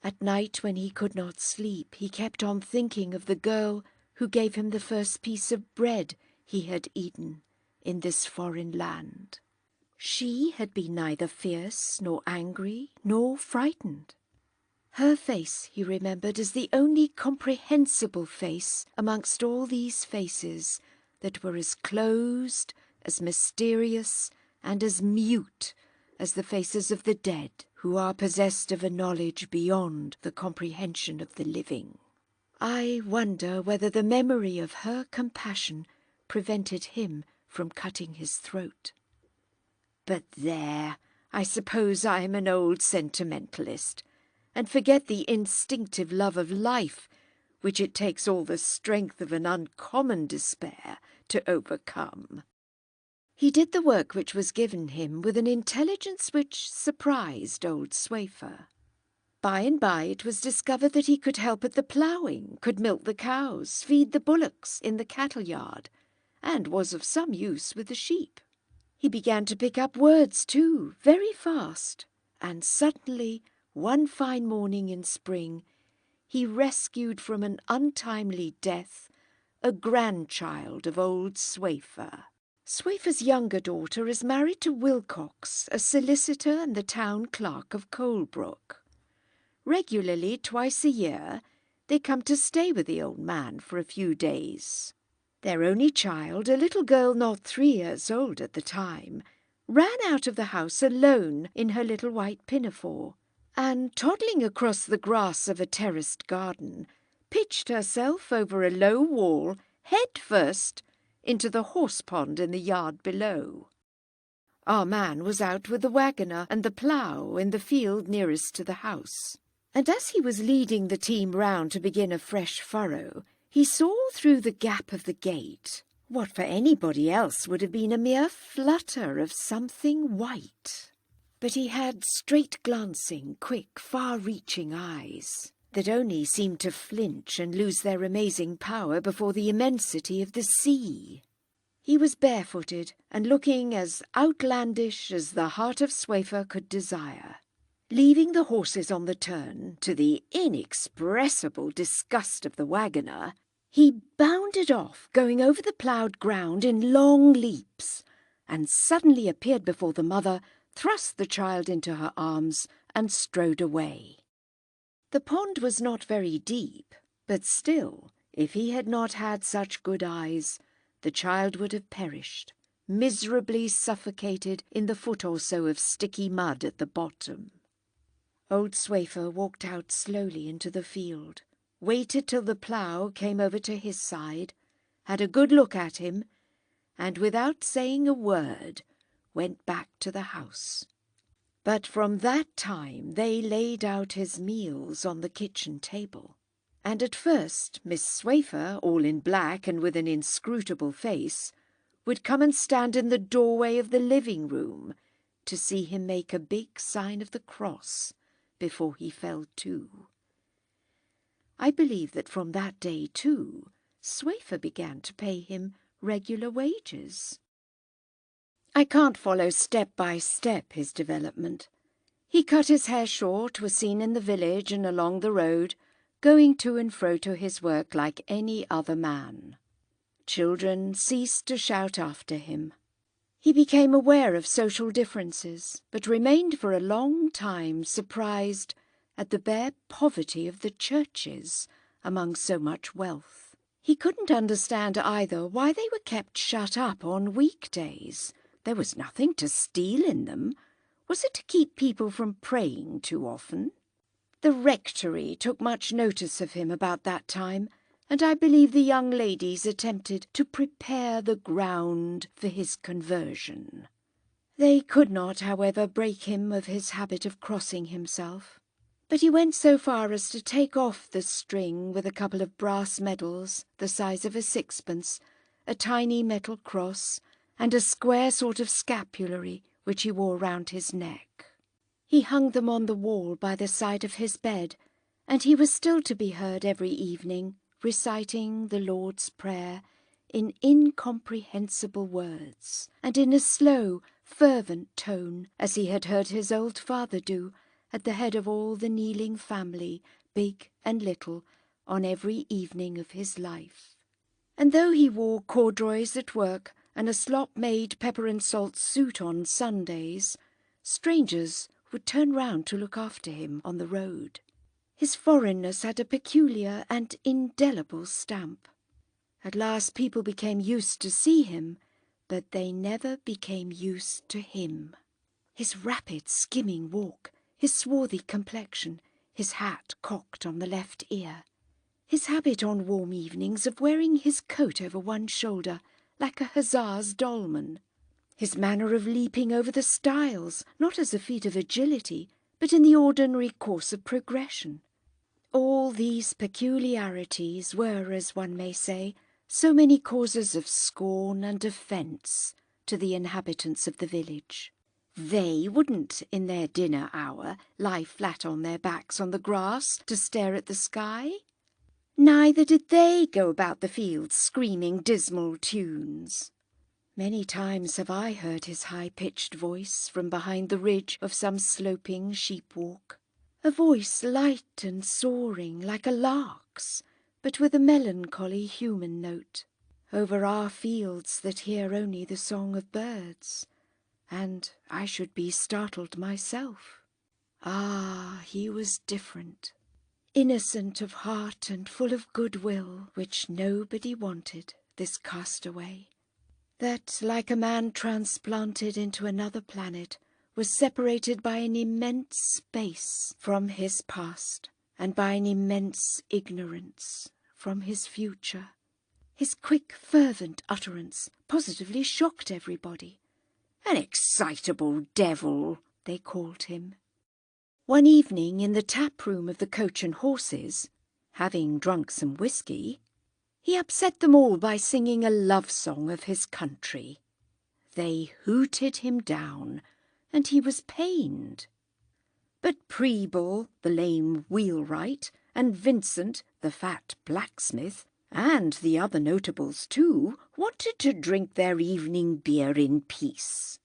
At night, when he could not sleep, he kept on thinking of the girl who gave him the first piece of bread he had eaten in this foreign land. She had been neither fierce nor angry nor frightened. Her face, he remembered, as the only comprehensible face amongst all these faces that were as closed, as mysterious, and as mute as the faces of the dead, who are possessed of a knowledge beyond the comprehension of the living. I wonder whether the memory of her compassion prevented him from cutting his throat. But there, I suppose I am an old sentimentalist, and forget the instinctive love of life which it takes all the strength of an uncommon despair to overcome. He did the work which was given him with an intelligence which surprised old Swafer. By and by it was discovered that he could help at the ploughing, could milk the cows, feed the bullocks in the cattle yard, and was of some use with the sheep. He began to pick up words too, very fast, and suddenly, one fine morning in spring, he rescued from an untimely death a grandchild of old Swafer. Swafer's younger daughter is married to Wilcox, a solicitor and the town clerk of Colebrook. Regularly, twice a year, they come to stay with the old man for a few days. Their only child, a little girl not 3 years old at the time, ran out of the house alone in her little white pinafore, and, toddling across the grass of a terraced garden, pitched herself over a low wall, head first, into the horse pond in the yard below. Our man was out with the waggoner and the plough in the field nearest to the house, and as he was leading the team round to begin a fresh furrow, he saw through the gap of the gate what for anybody else would have been a mere flutter of something white. But he had straight-glancing, quick, far-reaching eyes that only seemed to flinch and lose their amazing power before the immensity of the sea. He was barefooted and looking as outlandish as the heart of Swafer could desire. Leaving the horses on the turn, to the inexpressible disgust of the waggoner, he bounded off, going over the ploughed ground in long leaps, and suddenly appeared before the mother, thrust the child into her arms, and strode away. The pond was not very deep, but still, if he had not had such good eyes, the child would have perished, miserably suffocated in the foot or so of sticky mud at the bottom. Old Swafer walked out slowly into the field, waited till the plough came over to his side, had a good look at him, and without saying a word, went back to the house. But from that time they laid out his meals on the kitchen table, and at first Miss Swafer, all in black and with an inscrutable face, would come and stand in the doorway of the living room to see him make a big sign of the cross before he fell to. I believe that from that day, too, Swafer began to pay him regular wages. I can't follow step by step his development. He cut his hair short, was seen in the village and along the road, going to and fro to his work like any other man. Children ceased to shout after him. He became aware of social differences, but remained for a long time surprised at the bare poverty of the churches among so much wealth. He couldn't understand either why they were kept shut up on weekdays. There was nothing to steal in them. Was it to keep people from praying too often? The rectory took much notice of him about that time, and I believe the young ladies attempted to prepare the ground for his conversion. They could not, however, break him of his habit of crossing himself, but he went so far as to take off the string with a couple of brass medals the size of a sixpence, a tiny metal cross, and a square sort of scapulary which he wore round his neck. He hung them on the wall by the side of his bed, and he was still to be heard every evening, reciting the Lord's Prayer in incomprehensible words, and in a slow, fervent tone, as he had heard his old father do at the head of all the kneeling family, big and little, on every evening of his life. And though he wore corduroys at work and a slop-made pepper-and-salt suit on Sundays, strangers would turn round to look after him on the road. His foreignness had a peculiar and indelible stamp. At last people became used to see him, but they never became used to him. His rapid, skimming walk, his swarthy complexion, his hat cocked on the left ear, his habit on warm evenings of wearing his coat over one shoulder, like a hussar's dolman, his manner of leaping over the stiles, not as a feat of agility, but in the ordinary course of progression. All these peculiarities were, as one may say, so many causes of scorn and offence to the inhabitants of the village. They wouldn't, in their dinner hour, lie flat on their backs on the grass to stare at the sky. Neither did they go about the fields screaming dismal tunes. Many times have I heard his high-pitched voice from behind the ridge of some sloping sheep-walk, a voice light and soaring like a lark's, but with a melancholy human note, over our fields that hear only the song of birds, and I should be startled myself. Ah, he was different, innocent of heart and full of goodwill, which nobody wanted, this castaway, that, like a man transplanted into another planet, was separated by an immense space from his past, and by an immense ignorance from his future. His quick, fervent utterance positively shocked everybody. An excitable devil, they called him. One evening in the tap-room of the Coach and Horses, having drunk some whisky, he upset them all by singing a love song of his country. They hooted him down, and he was pained. But Preble, the lame wheelwright, and Vincent, the fat blacksmith, and the other notables too, wanted to drink their evening beer in peace.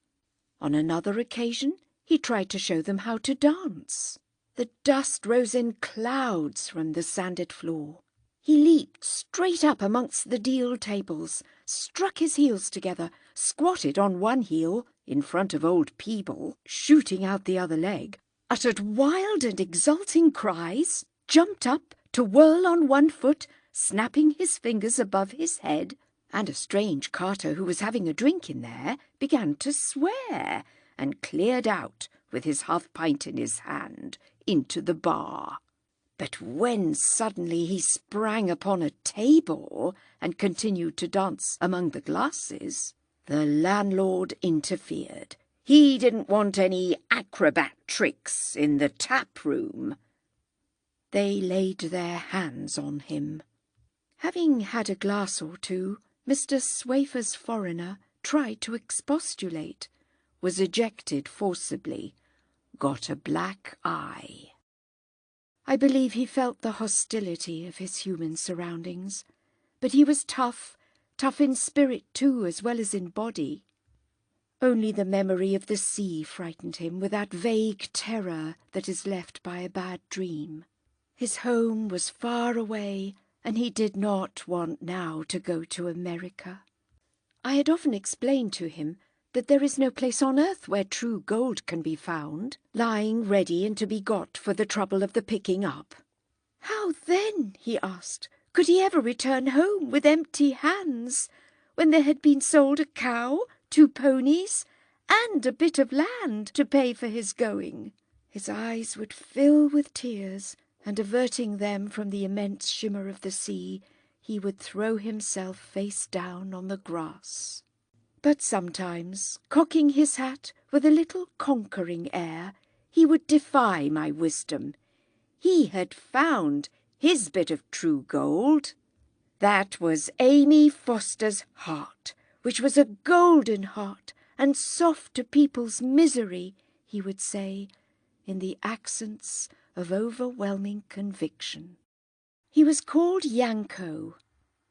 On another occasion he tried to show them how to dance. The dust rose in clouds from the sanded floor. He leaped straight up amongst the deal tables, struck his heels together, squatted on one heel in front of old Peeble, shooting out the other leg, uttered wild and exulting cries, jumped up to whirl on one foot, snapping his fingers above his head, and a strange carter who was having a drink in there began to swear, and cleared out, with his half-pint in his hand, into the bar. But when suddenly he sprang upon a table and continued to dance among the glasses, the landlord interfered. He didn't want any acrobat tricks in the tap-room. They laid their hands on him. Having had a glass or two, Mr. Swafer's foreigner tried to expostulate, was ejected forcibly, got a black eye. I believe he felt the hostility of his human surroundings, but he was tough in spirit too, as well as in body. Only the memory of the sea frightened him with that vague terror that is left by a bad dream. His home was far away, and he did not want now to go to America. I had often explained to him that there is no place on earth where true gold can be found, lying ready and to be got for the trouble of the picking up. How then, he asked, could he ever return home with empty hands, when there had been sold a cow, 2 ponies, and a bit of land to pay for his going? His eyes would fill with tears, and averting them from the immense shimmer of the sea, he would throw himself face down on the grass. But sometimes, cocking his hat with a little conquering air, he would defy my wisdom. He had found his bit of true gold. That was Amy Foster's heart, which was a golden heart, and soft to people's misery, he would say, in the accents of overwhelming conviction. He was called Yanko.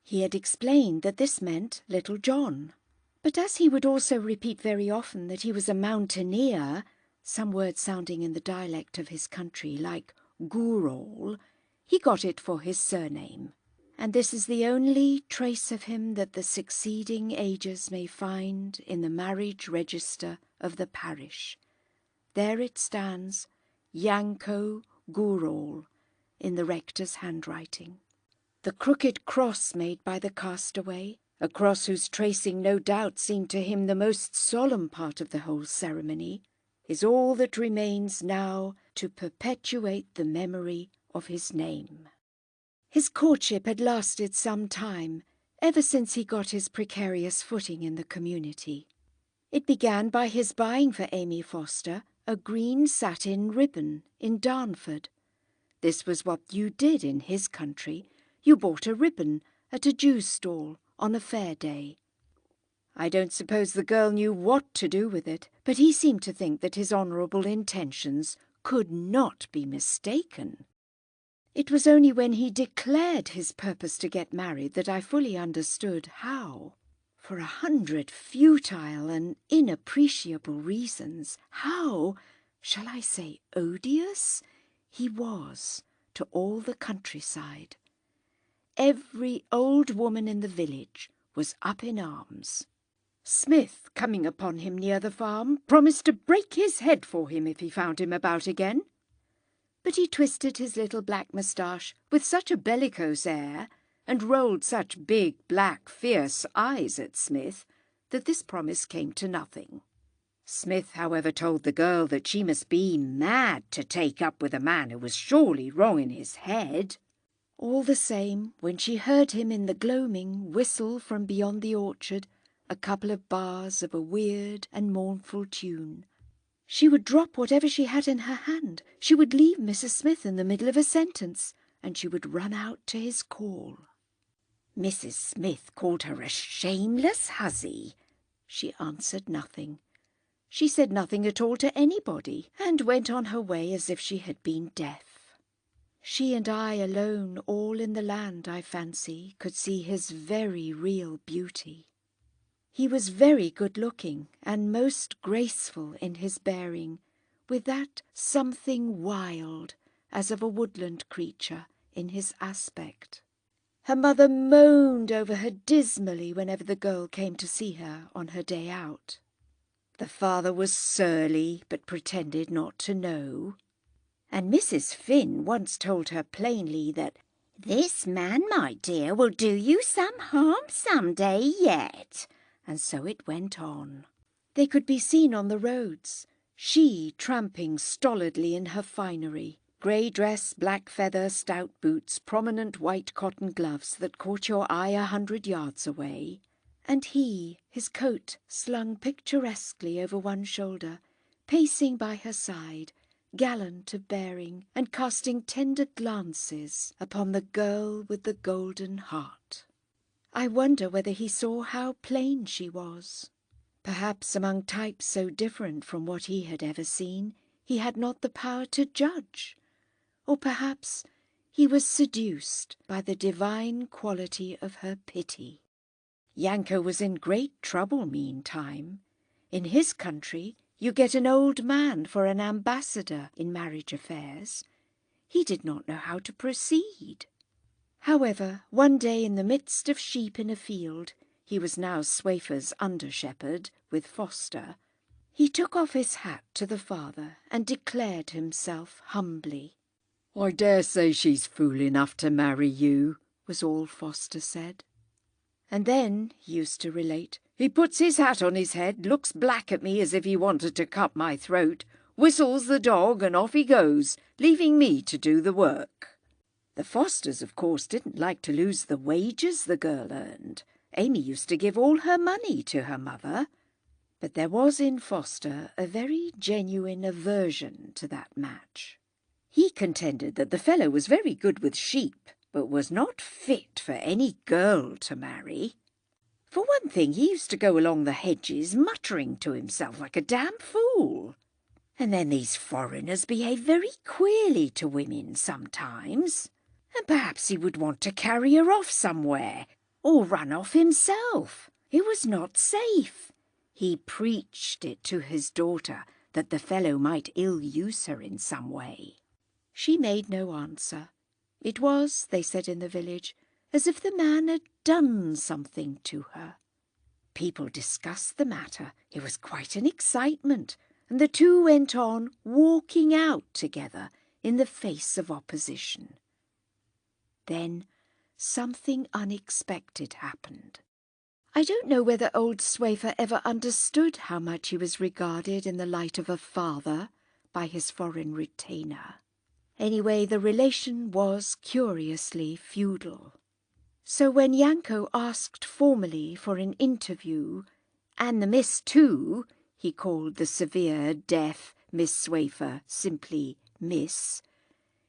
He had explained that this meant Little John. But as he would also repeat very often that he was a mountaineer, some word sounding in the dialect of his country like Goorall, he got it for his surname. And this is the only trace of him that the succeeding ages may find in the marriage register of the parish. There it stands, Yanko Goorall, in the rector's handwriting. The crooked cross made by the castaway, a cross whose tracing no doubt seemed to him the most solemn part of the whole ceremony, is all that remains now to perpetuate the memory of his name. His courtship had lasted some time, ever since he got his precarious footing in the community. It began by his buying for Amy Foster a green satin ribbon in Darnford. This was what you did in his country. You bought a ribbon at a Jew's stall on a fair day. I don't suppose the girl knew what to do with it, but he seemed to think that his honourable intentions could not be mistaken. It was only when he declared his purpose to get married that I fully understood how. For 100 futile and inappreciable reasons, how, shall I say odious, he was to all the countryside. Every old woman in the village was up in arms. Smith, coming upon him near the farm, promised to break his head for him if he found him about again. But he twisted his little black moustache with such a bellicose air, and rolled such big, black, fierce eyes at Smith, that this promise came to nothing. Smith, however, told the girl that she must be mad to take up with a man who was surely wrong in his head. All the same, when she heard him in the gloaming whistle from beyond the orchard a couple of bars of a weird and mournful tune, she would drop whatever she had in her hand. She would leave Mrs. Smith in the middle of a sentence, and she would run out to his call. Mrs. Smith called her a shameless hussy. She answered nothing. She said nothing at all to anybody, and went on her way as if she had been deaf. She and I alone, all in the land, I fancy, could see his very real beauty. He was very good-looking and most graceful in his bearing, with that something wild, as of a woodland creature, in his aspect. Her mother moaned over her dismally whenever the girl came to see her on her day out. The father was surly, but pretended not to know. And Mrs. Finn once told her plainly that "This man, my dear, will do you some harm some day yet." And so it went on. They could be seen on the roads, she tramping stolidly in her finery, grey dress, black feather, stout boots, prominent white cotton gloves that caught your eye 100 yards away, and he, his coat slung picturesquely over one shoulder, pacing by her side, gallant of bearing, and casting tender glances upon the girl with the golden heart. I wonder whether he saw how plain she was. Perhaps among types so different from what he had ever seen, he had not the power to judge. Or perhaps he was seduced by the divine quality of her pity. Yanko was in great trouble meantime. In his country, you get an old man for an ambassador in marriage affairs. He did not know how to proceed. However, one day in the midst of sheep in a field, he was now Swafer's under-shepherd with Foster, he took off his hat to the father and declared himself humbly. "I dare say she's fool enough to marry you," was all Foster said. And then, he used to relate, he puts his hat on his head, looks black at me as if he wanted to cut my throat, whistles the dog, and off he goes, leaving me to do the work. The Fosters, of course, didn't like to lose the wages the girl earned. Amy used to give all her money to her mother. But there was in Foster a very genuine aversion to that match. He contended that the fellow was very good with sheep, but was not fit for any girl to marry. For one thing, he used to go along the hedges muttering to himself like a damn fool. And then these foreigners behave very queerly to women sometimes. And perhaps he would want to carry her off somewhere, or run off himself. It was not safe. He preached it to his daughter that the fellow might ill-use her in some way. She made no answer. It was, they said in the village, as if the man had done something to her. People discussed the matter. It was quite an excitement, and the two went on walking out together in the face of opposition. Then something unexpected happened. I don't know whether old Swafer ever understood how much he was regarded in the light of a father by his foreign retainer. Anyway, the relation was curiously feudal. So when Yanko asked formally for an interview, and the Miss too, he called the severe, deaf Miss Swafer simply Miss,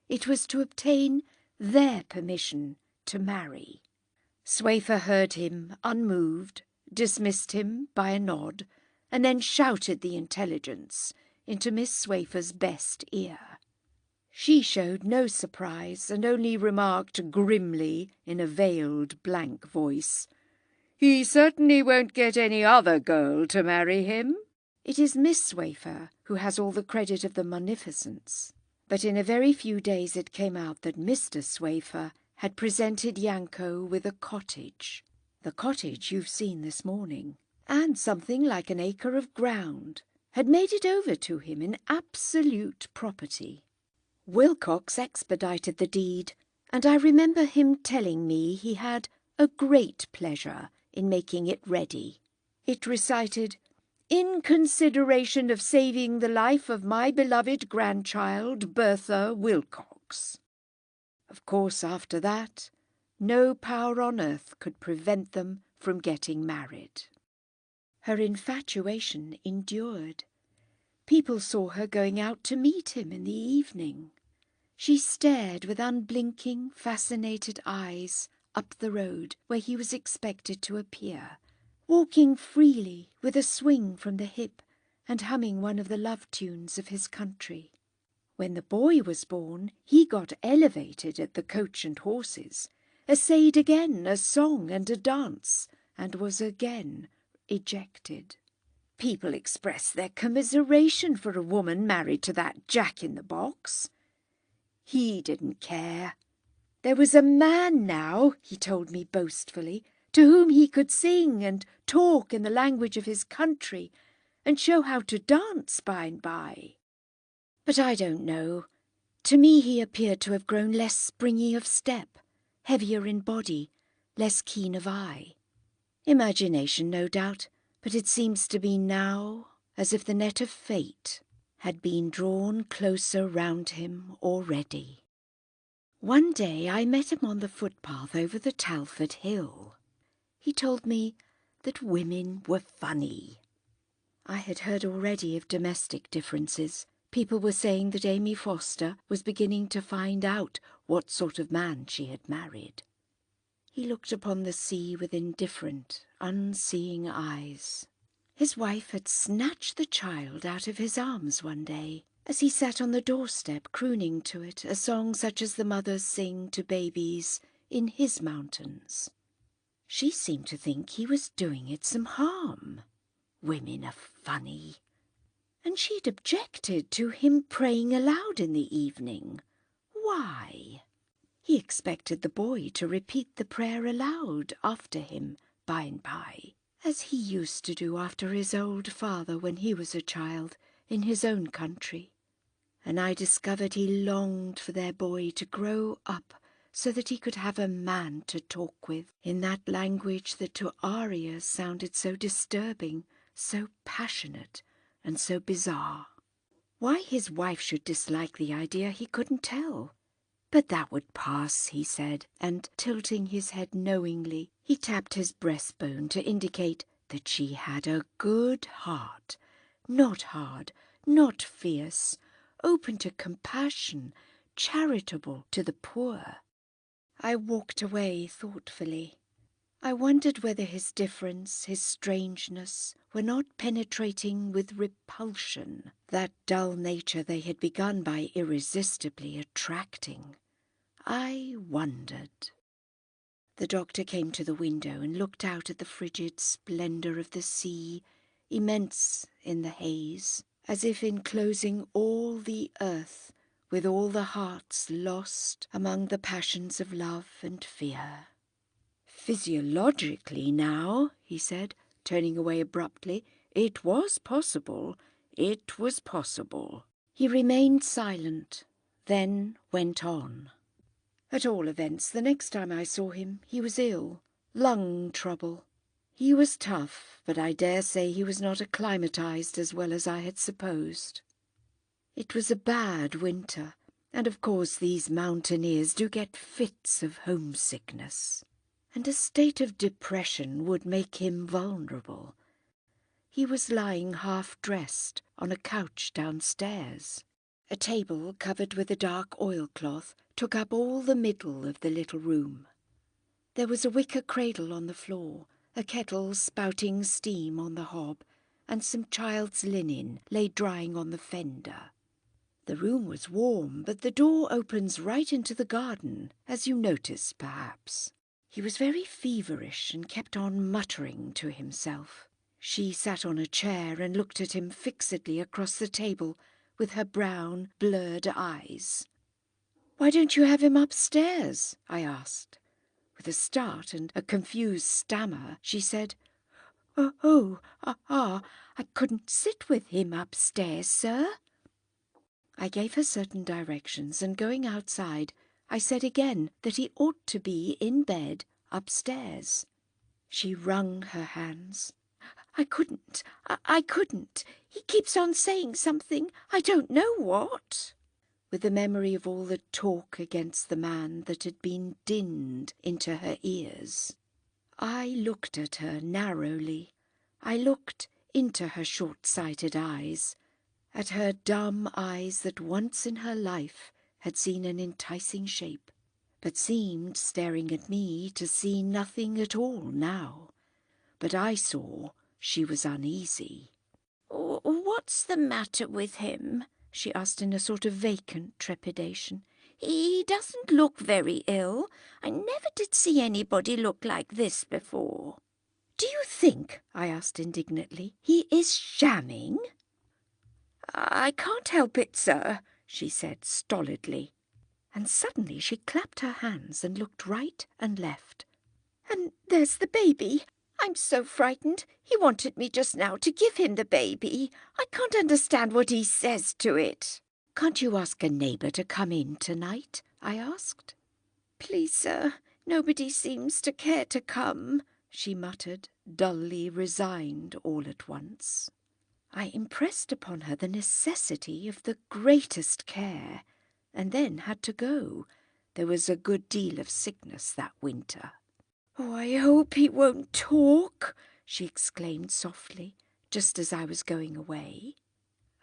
it was to obtain their permission to marry. Swafer heard him unmoved, dismissed him by a nod, and then shouted the intelligence into Miss Swafer's best ear. She showed no surprise and only remarked grimly in a veiled blank voice, "He certainly won't get any other girl to marry him." It is Miss Swafer who has all the credit of the munificence. But in a very few days it came out that Mr. Swafer had presented Yanko with a cottage. The cottage you've seen this morning, and something like an acre of ground, had made it over to him in absolute property. Wilcox expedited the deed, and I remember him telling me he had a great pleasure in making it ready. It recited, "In consideration of saving the life of my beloved grandchild, Bertha Wilcox." Of course, after that, no power on earth could prevent them from getting married. Her infatuation endured. People saw her going out to meet him in the evening. She stared with unblinking, fascinated eyes up the road where he was expected to appear, walking freely with a swing from the hip and humming one of the love tunes of his country. When the boy was born, he got elevated at the Coach and Horses, essayed again a song and a dance, and was again ejected. People expressed their commiseration for a woman married to that jack-in-the-box. He didn't care. There was a man now, he told me boastfully, to whom he could sing and talk in the language of his country, and show how to dance by and by. But I don't know. To me he appeared to have grown less springy of step, heavier in body, less keen of eye. Imagination, no doubt, but it seems to me now as if the net of fate had been drawn closer round him already. One day I met him on the footpath over the Talford Hill. He told me that women were funny. I had heard already of domestic differences. People were saying that Amy Foster was beginning to find out what sort of man she had married. He looked upon the sea with indifferent, unseeing eyes. His wife had snatched the child out of his arms one day, as he sat on the doorstep crooning to it a song such as the mothers sing to babies in his mountains. She seemed to think he was doing it some harm. Women are funny. And she'd objected to him praying aloud in the evening. Why? He expected the boy to repeat the prayer aloud after him by and by, as he used to do after his old father when he was a child in his own country. And I discovered he longed for their boy to grow up so that he could have a man to talk with in that language that to our ears sounded so disturbing, so passionate, and so bizarre. Why his wife should dislike the idea he couldn't tell. But that would pass, he said, and tilting his head knowingly, he tapped his breastbone to indicate that she had a good heart, not hard, not fierce, open to compassion, charitable to the poor. I walked away thoughtfully. I wondered whether his difference, his strangeness, were not penetrating with repulsion that dull nature they had begun by irresistibly attracting. I wondered. The doctor came to the window and looked out at the frigid splendour of the sea, immense in the haze, as if enclosing all the earth with all the hearts lost among the passions of love and fear. "Physiologically now," he said, turning away abruptly, "it was possible. It was possible." He remained silent, then went on. At all events, the next time I saw him, he was ill, lung trouble. He was tough, but I dare say he was not acclimatized as well as I had supposed. It was a bad winter, And of course these mountaineers do get fits of homesickness, and a state of depression would make him vulnerable. He was lying half-dressed on a couch downstairs. A table covered with a dark oilcloth took up all the middle of the little room. There was a wicker cradle on the floor, a kettle spouting steam on the hob, and some child's linen lay drying on the fender. The room was warm, but the door opens right into the garden, as you noticed, perhaps. He was very feverish and kept on muttering to himself. She sat on a chair and looked at him fixedly across the table with her brown, blurred eyes. "Why don't you have him upstairs?" I asked. With a start and a confused stammer, she said, I couldn't sit with him upstairs, sir." I gave her certain directions, and going outside, I said again that he ought to be in bed upstairs. She wrung her hands. I couldn't. He keeps on saying something, I don't know what." With the memory of all the talk against the man that had been dinned into her ears, I looked at her narrowly. I looked into her short-sighted eyes, at her dumb eyes that once in her life had seen an enticing shape, but seemed staring at me to see nothing at all now. But I saw she was uneasy. "What's the matter with him?" she asked in a sort of vacant trepidation. "He doesn't look very ill. I never did see anybody look like this before." "Do you think," I asked indignantly, "he is shamming?" "I can't help it, sir," she said stolidly. And suddenly she clapped her hands and looked right and left. "And there's the baby. I'm so frightened. He wanted me just now to give him the baby. I can't understand what he says to it." "Can't you ask a neighbour to come in tonight?" I asked. "Please, sir, nobody seems to care to come," she muttered, dully resigned all at once. I impressed upon her the necessity of the greatest care, and then had to go. There was a good deal of sickness that winter. "Oh, I hope he won't talk," she exclaimed softly, just as I was going away.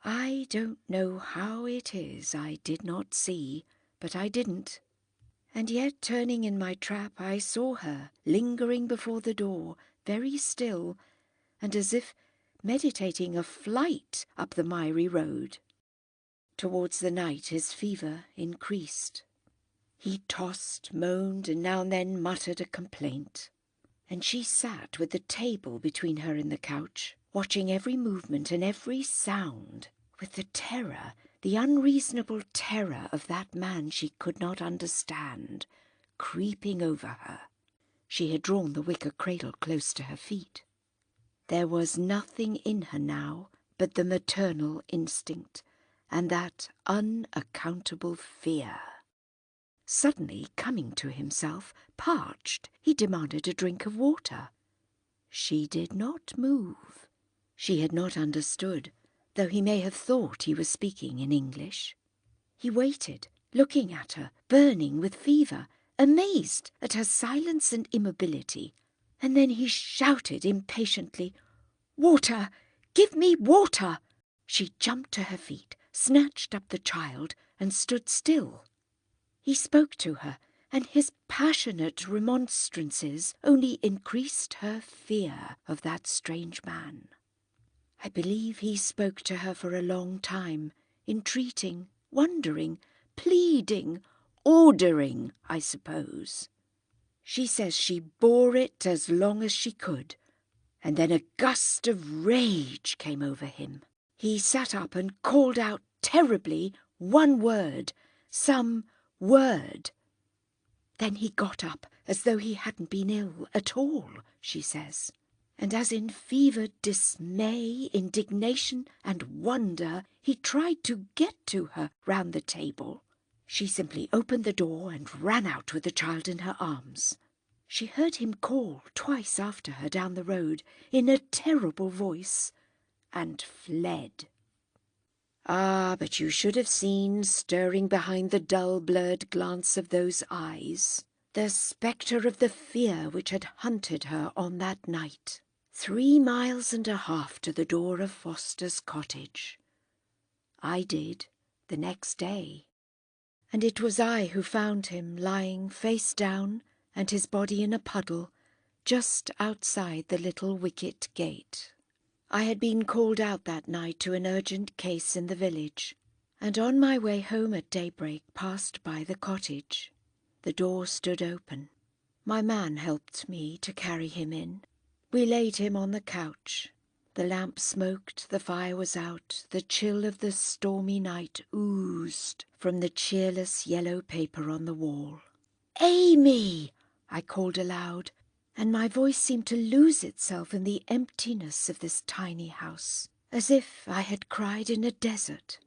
I don't know how it is I did not see, but I didn't. And yet, turning in my trap, I saw her, lingering before the door, very still, and as if meditating a flight up the miry road. Towards the night his fever increased. He tossed, moaned, and now and then muttered a complaint. And she sat with the table between her and the couch, watching every movement and every sound, with the terror, the unreasonable terror of that man she could not understand, creeping over her. She had drawn the wicker cradle close to her feet. There was nothing in her now but the maternal instinct, and that unaccountable fear. Suddenly coming to himself, parched, he demanded a drink of water. She did not move. She had not understood, though he may have thought he was speaking in English. He waited, looking at her, burning with fever, amazed at her silence and immobility, and then he shouted impatiently, "Water! Give me water!" She jumped to her feet, snatched up the child, and stood still. He spoke to her, and his passionate remonstrances only increased her fear of that strange man. I believe he spoke to her for a long time, entreating, wondering, pleading, ordering, I suppose. She says she bore it as long as she could, and then a gust of rage came over him. He sat up and called out terribly one word, some word. Then he got up as though he hadn't been ill at all, she says, and as in fevered dismay, indignation and wonder he tried to get to her round the table, she simply opened the door and ran out with the child in her arms. She heard him call twice after her down the road in a terrible voice, and fled. Ah, but you should have seen, stirring behind the dull, blurred glance of those eyes, the spectre of the fear which had hunted her on that night. 3 miles and a half to the door of Foster's cottage. I did, the next day. And it was I who found him lying face down and his body in a puddle just outside the little wicket gate. I had been called out that night to an urgent case in the village, and on my way home at daybreak passed by the cottage. The door stood open. My man helped me to carry him in. We laid him on the couch. The lamp smoked, the fire was out, the chill of the stormy night oozed from the cheerless yellow paper on the wall. "Amy!" I called aloud, and my voice seemed to lose itself in the emptiness of this tiny house, as if I had cried in a desert.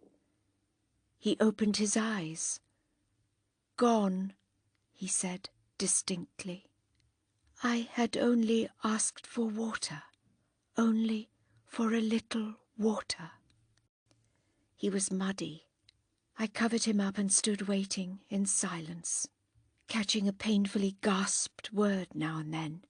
He opened his eyes. "Gone," he said distinctly. I had only asked for water, only for a little water. He was muddy. I covered him up and stood waiting in silence, catching a painfully gasped word now and then.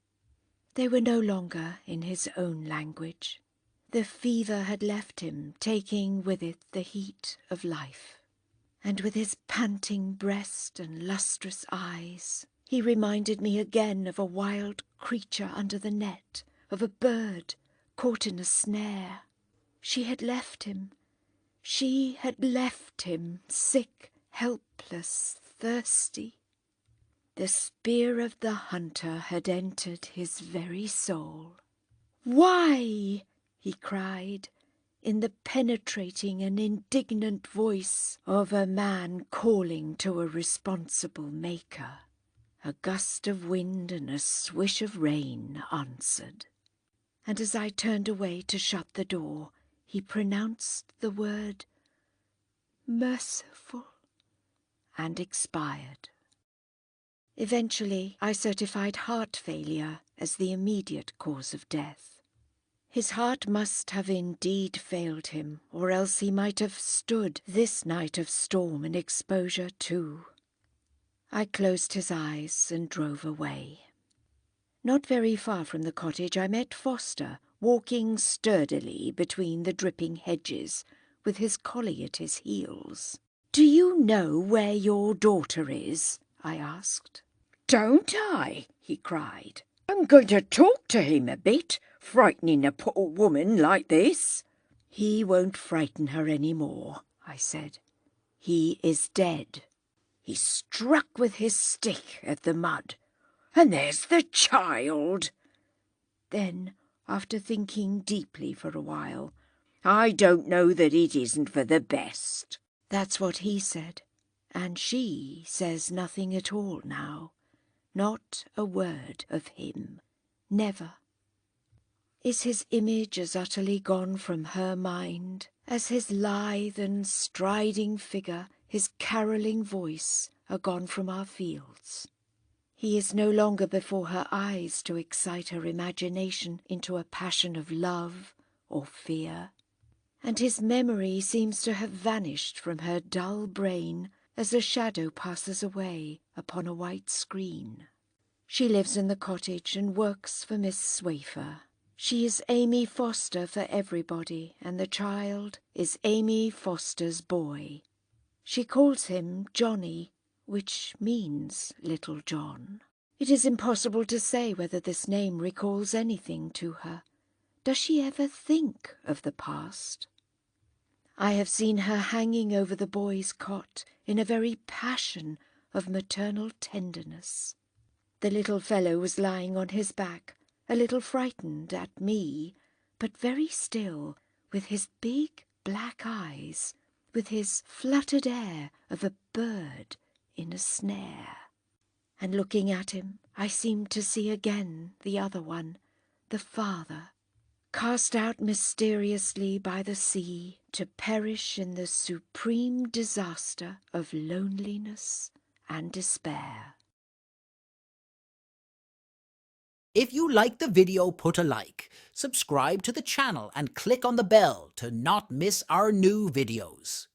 They were no longer in his own language. The fever had left him, taking with it the heat of life. And with his panting breast and lustrous eyes, he reminded me again of a wild creature under the net, of a bird caught in a snare. She had left him. She had left him, sick, helpless, thirsty. The spear of the hunter had entered his very soul. "Why?" he cried, in the penetrating and indignant voice of a man calling to a responsible maker. A gust of wind and a swish of rain answered. And as I turned away to shut the door, he pronounced the word "merciful," and expired. Eventually, I certified heart failure as the immediate cause of death. His heart must have indeed failed him, or else he might have stood this night of storm and exposure too. I closed his eyes and drove away. Not very far from the cottage I met Foster, walking sturdily between the dripping hedges, with his collie at his heels. "Do you know where your daughter is?" I asked. "Don't I?" he cried. "I'm going to talk to him a bit, frightening a poor woman like this." "He won't frighten her any more," I said. "He is dead. He struck with his stick at the mud. And there's the child." Then, after thinking deeply for a while, "I don't know that it isn't for the best." That's what he said, and she says nothing at all now. Not a word of him. Never. Is his image as utterly gone from her mind as his lithe and striding figure, his carolling voice, are gone from our fields? He is no longer before her eyes to excite her imagination into a passion of love or fear, and his memory seems to have vanished from her dull brain as a shadow passes away upon a white screen. She lives in the cottage and works for Miss Swafer. She is Amy Foster for everybody, and the child is Amy Foster's boy. She calls him Johnny, which means Little John. It is impossible to say whether this name recalls anything to her. Does she ever think of the past? I have seen her hanging over the boy's cot in a very passion of maternal tenderness. The little fellow was lying on his back, a little frightened at me, but very still, with his big black eyes, with his fluttered air of a bird in a snare. And looking at him, I seemed to see again the other one, the father, cast out mysteriously by the sea to perish in the supreme disaster of loneliness and despair. If you like the video, put a like, subscribe to the channel and click on the bell to not miss our new videos.